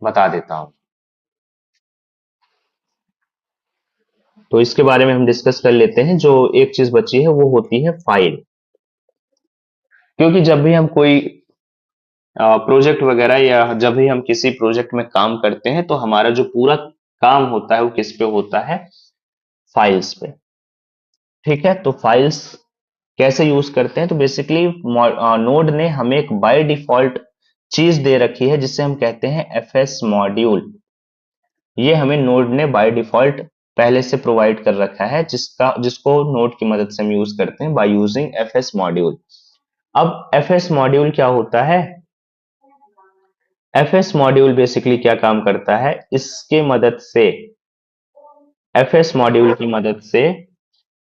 बता देता हूं। तो इसके बारे में हम डिस्कस कर लेते हैं। जो एक चीज बची है वो होती है फाइल। क्योंकि जब भी हम कोई प्रोजेक्ट वगैरह, या जब भी हम किसी प्रोजेक्ट में काम करते हैं तो हमारा जो पूरा काम होता है वो किस पे होता है, फाइल्स पे, ठीक है। तो फाइल्स कैसे यूज करते हैं, तो बेसिकली नोड ने हमें एक बाय डिफॉल्ट चीज दे रखी है जिसे हम कहते हैं एफएस मॉड्यूल। ये हमें नोड ने बाय डिफॉल्ट पहले से प्रोवाइड कर रखा है, जिसको नोड की मदद से हम यूज करते हैं बाय यूजिंग एफएस मॉड्यूल। अब एफएस मॉड्यूल क्या होता है, एफएस मॉड्यूल बेसिकली क्या काम करता है, इसके मदद से, एफएस मॉड्यूल की मदद से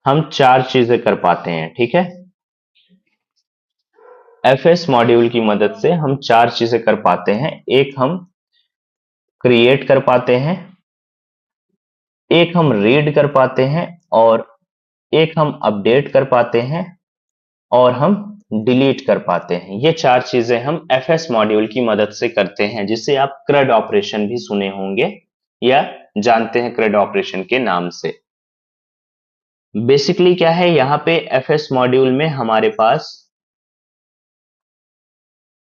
हम चार चीजें कर पाते हैं, ठीक है। एफएस मॉड्यूल की मदद से हम चार चीजें कर पाते हैं। एक हम क्रिएट कर पाते हैं, एक हम रीड कर पाते हैं, और एक हम अपडेट कर पाते हैं, और हम डिलीट कर पाते हैं। ये चार चीजें हम एफएस मॉड्यूल की मदद से करते हैं, जिसे आप CRUD ऑपरेशन भी सुने होंगे या जानते हैं CRUD ऑपरेशन के नाम से। बेसिकली क्या है, यहाँ पे एफएस मॉड्यूल में हमारे पास,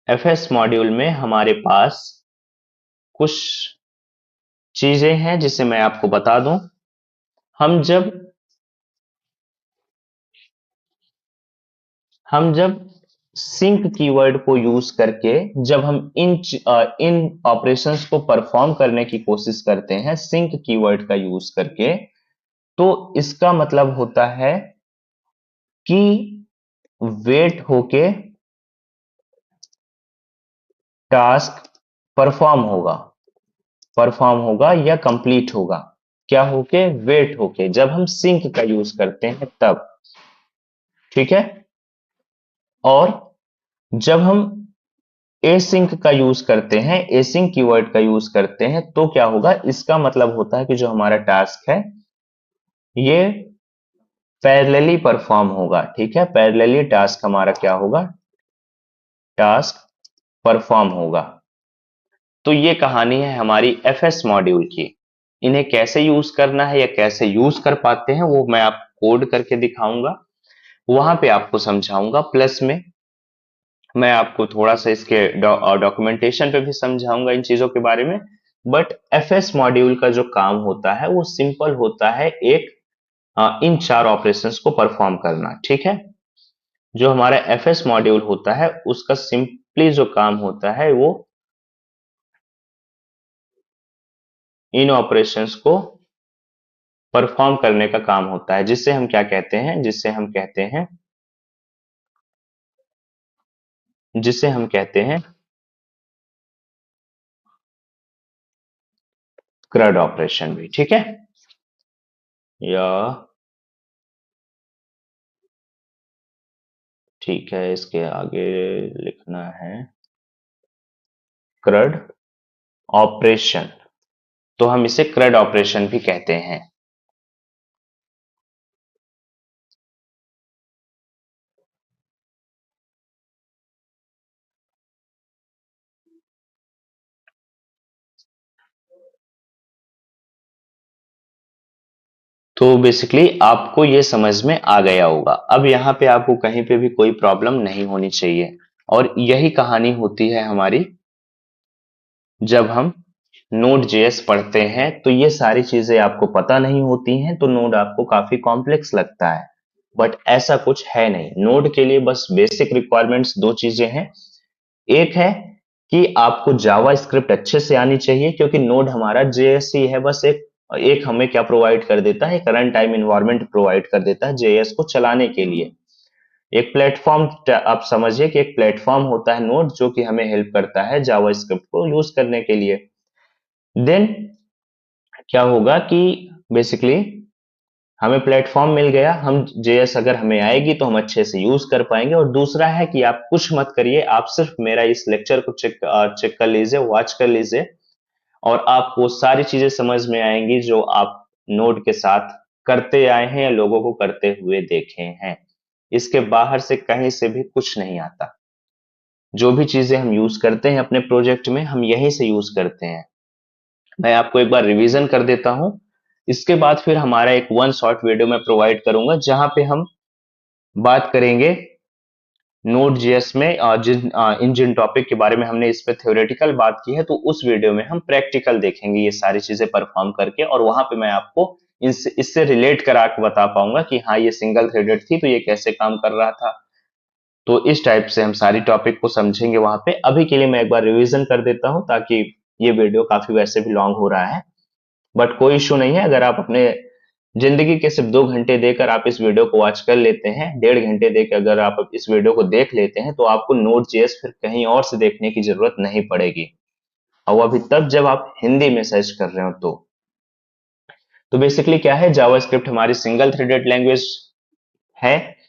एफएस मॉड्यूल में हमारे पास कुछ चीजें हैं जिसे मैं आपको बता दूं। हम जब हम जब सिंक कीवर्ड को यूज करके जब हम इन ऑपरेशंस को परफॉर्म करने की कोशिश करते हैं सिंक कीवर्ड का यूज करके, तो इसका मतलब होता है कि वेट होके टास्क परफॉर्म होगा या कंप्लीट होगा। क्या होके, वेट होके, जब हम सिंक का यूज करते हैं तब, ठीक है। और जब हम एसिंक का यूज करते हैं, एसिंक कीवर्ड का यूज करते हैं, तो क्या होगा, इसका मतलब होता है कि जो हमारा टास्क है ये पैरेलली परफॉर्म होगा, ठीक है। पैरेलली टास्क हमारा क्या होगा, टास्क परफॉर्म होगा। तो ये कहानी है हमारी एफएस मॉड्यूल की। इन्हें कैसे यूज करना है या कैसे यूज कर पाते हैं वो मैं आपको कोड करके दिखाऊंगा, वहां पे आपको समझाऊंगा। प्लस में मैं आपको थोड़ा सा इसके डॉक्यूमेंटेशन पे भी समझाऊंगा इन चीजों के बारे में। बट एफएस मॉड्यूल का जो काम होता है वो सिंपल होता है, एक इन चार ऑपरेशंस को परफॉर्म करना। ठीक है, जो हमारा एफएस मॉड्यूल होता है उसका सिंपली जो काम होता है वो इन ऑपरेशंस को परफॉर्म करने का काम होता है, जिससे हम क्या कहते हैं, जिसे हम कहते हैं CRUD ऑपरेशन भी। ठीक है, या ठीक है, इसके आगे लिखना है CRUD ऑपरेशन, तो हम इसे CRUD ऑपरेशन भी कहते हैं। तो बेसिकली आपको ये समझ में आ गया होगा। अब यहाँ पे आपको कहीं पे भी कोई प्रॉब्लम नहीं होनी चाहिए। और यही कहानी होती है हमारी जब हम नोड जेएस पढ़ते हैं, तो ये सारी चीजें आपको पता नहीं होती हैं तो नोड आपको काफी कॉम्प्लेक्स लगता है। बट ऐसा कुछ है नहीं, नोड के लिए बस बेसिक रिक्वायरमेंट्स दो चीजें हैं। एक है कि आपको जावा स्क्रिप्ट अच्छे से आनी चाहिए, क्योंकि नोड हमारा जेएस ही है। बस एक एक हमें क्या प्रोवाइड कर देता है, करंट टाइम इन्वायरमेंट प्रोवाइड कर देता है जेएस को चलाने के लिए। एक प्लेटफॉर्म, आप समझिए कि एक प्लेटफॉर्म होता है नोड, जो कि हमें हेल्प करता है जावा स्क्रिप्ट को यूज करने के लिए। देन क्या होगा कि बेसिकली हमें प्लेटफॉर्म मिल गया, हम जेएस अगर हमें आएगी तो हम अच्छे से यूज कर पाएंगे। और दूसरा है कि आप कुछ मत करिए, आप सिर्फ मेरा इस लेक्चर को चेक कर लीजिए, वॉच कर लीजिए, और आपको सारी चीजें समझ में आएंगी जो आप नोड के साथ करते आए हैं या लोगों को करते हुए देखे हैं। इसके बाहर से कहीं से भी कुछ नहीं आता। जो भी चीजें हम यूज करते हैं अपने प्रोजेक्ट में, हम यहीं से यूज करते हैं। मैं आपको एक बार रिवीजन कर देता हूं, इसके बाद फिर हमारा एक वन शॉट वीडियो मैं प्रोवाइड करूंगा, जहां पे हम बात करेंगे नोड जेएस में इन जिन टॉपिक के बारे में हमने इस पे थ्योरेटिकल बात की है, तो उस वीडियो में हम प्रैक्टिकल देखेंगे ये सारी चीजें परफॉर्म करके, और वहां पे मैं आपको इससे रिलेट करा के बता पाऊंगा कि हाँ ये सिंगल थ्रेडेड थी तो ये कैसे काम कर रहा था। तो इस टाइप से हम सारी टॉपिक को समझेंगे वहां पे। अभी के लिए मैं एक बार रिवीजन कर देता हूं, ताकि ये वीडियो काफी वैसे भी लॉन्ग हो रहा है, बट कोई इश्यू नहीं है। अगर आप अपने जिंदगी के सिर्फ 2 घंटे देकर आप इस वीडियो को वॉच कर लेते हैं, 1.5 घंटे देकर अगर आप इस वीडियो को देख लेते हैं, तो आपको नोड जेएस फिर कहीं और से देखने की जरूरत नहीं पड़ेगी, और वो अभी तब जब आप हिंदी में सर्च कर रहे हो तो बेसिकली क्या है, जावास्क्रिप्ट हमारी सिंगल थ्रेडेड लैंग्वेज है।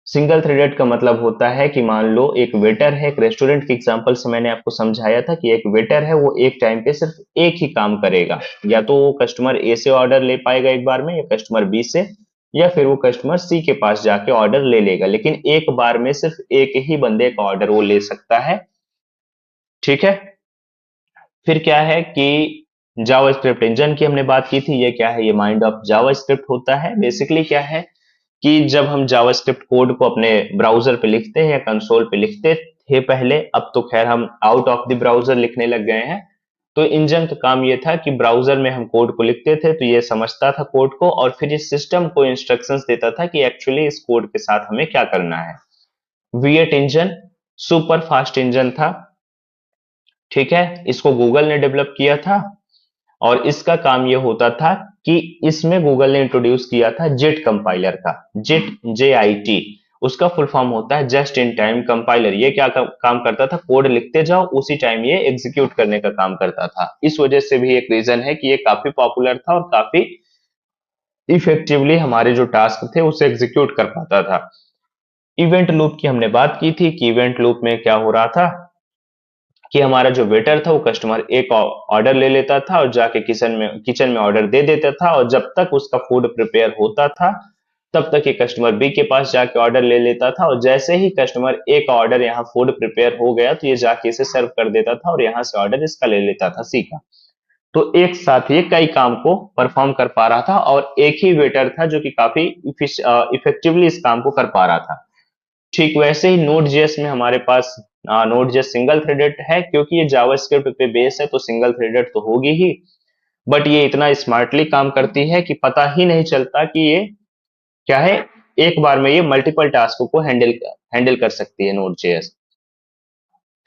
सिंगल थ्रेडेड का मतलब होता है कि मान लो एक वेटर है, एक रेस्टोरेंट के एग्जांपल से मैंने आपको समझाया था कि एक वेटर है, वो एक टाइम पे सिर्फ एक ही काम करेगा। या तो वो कस्टमर ए से ऑर्डर ले पाएगा एक बार में, या कस्टमर बी से, या फिर वो कस्टमर सी के पास जाके ऑर्डर ले लेगा, लेकिन एक बार में सिर्फ एक ही बंदे का ऑर्डर वो ले सकता है। ठीक है, फिर क्या है कि जावास्क्रिप्ट इंजन की हमने बात की थी, ये क्या है, ये माइंड ऑफ जावास्क्रिप्ट होता है। बेसिकली क्या है कि जब हम जावास्क्रिप्ट कोड को अपने ब्राउजर पे लिखते हैं या कंसोल पे लिखते थे पहले, अब तो खैर हम आउट ऑफ द ब्राउजर लिखने लग गए हैं। तो इंजन का काम ये था कि ब्राउजर में हम कोड को लिखते थे तो ये समझता था कोड को, और फिर इस सिस्टम को इंस्ट्रक्शंस देता था कि एक्चुअली इस कोड के साथ हमें क्या करना है। V8 engine super fast engine था। ठीक है, इसको गूगल ने डेवलप किया था, और इसका काम ये होता था कि इसमें गूगल ने इंट्रोड्यूस किया था जेट कंपाइलर का। जेट, JIT, उसका फुल फॉर्म होता है जस्ट इन टाइम कंपाइलर। ये क्या काम करता था, कोड लिखते जाओ, उसी टाइम ये एग्जीक्यूट करने का काम करता था। इस वजह से भी एक रीजन है कि ये काफी पॉपुलर था और काफी इफेक्टिवली हमारे जो टास्क थे उसे एग्जीक्यूट कर पाता था। इवेंट लूप की हमने बात की थी कि इवेंट लूप में क्या हो रहा था कि हमारा जो वेटर था वो कस्टमर एक ऑर्डर ले लेता था और जाके किचन में ऑर्डर दे देता था, और जब तक उसका फूड प्रिपेयर होता था तब तक ये कस्टमर बी के पास जाके ऑर्डर ले लेता था, और जैसे ही कस्टमर ए का ऑर्डर यहाँ फूड प्रिपेयर हो गया तो ये जाके इसे सर्व कर देता था, और यहाँ से ऑर्डर इसका ले लेता था, सी का। तो एक साथ ये कई काम को परफॉर्म कर पा रहा था, और एक ही वेटर था जो कि काफी इफेक्टिवली इस काम को कर पा रहा था। ठीक वैसे ही नोड जेएस में हमारे पास नोड जेएस सिंगल थ्रेडेड है, क्योंकि ये जावास्क्रिप्ट पे बेस है तो सिंगल थ्रेडेड तो होगी ही, बट ये इतना स्मार्टली काम करती है कि पता ही नहीं चलता कि ये क्या है, एक बार में ये मल्टीपल टास्कों को हैंडल कर सकती है नोड जेएस।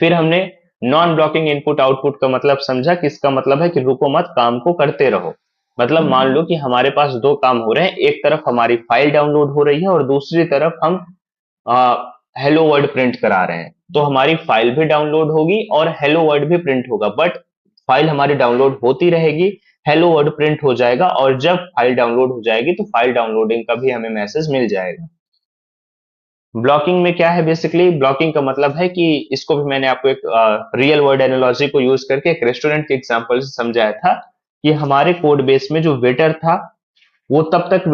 फिर हमने नॉन ब्लॉकिंग इनपुट आउटपुट का मतलब समझा कि इसका मतलब है कि रुको मत, काम को करते रहो। मतलब मान लो कि हमारे पास दो काम हो रहे हैं, एक तरफ हमारी फाइल डाउनलोड हो रही है और दूसरी तरफ हम हेलो वर्ड प्रिंट करा रहे हैं, तो हमारी फाइल भी डाउनलोड होगी और हेलो वर्ड भी प्रिंट होगा, बट फाइल हमारी डाउनलोड होती रहेगी, हेलो वर्ड प्रिंट हो जाएगा, और जब फाइल डाउनलोड हो जाएगी तो फाइल डाउनलोडिंग का भी हमें मैसेज मिल जाएगा। ब्लॉकिंग में क्या है, बेसिकली ब्लॉकिंग का मतलब है कि इसको भी मैंने आपको एक रियल वर्ड एनालॉजी को यूज करके एक रेस्टोरेंट के एग्जांपल से समझाया था कि हमारे कोड बेस में जो वेटर था वो तब तक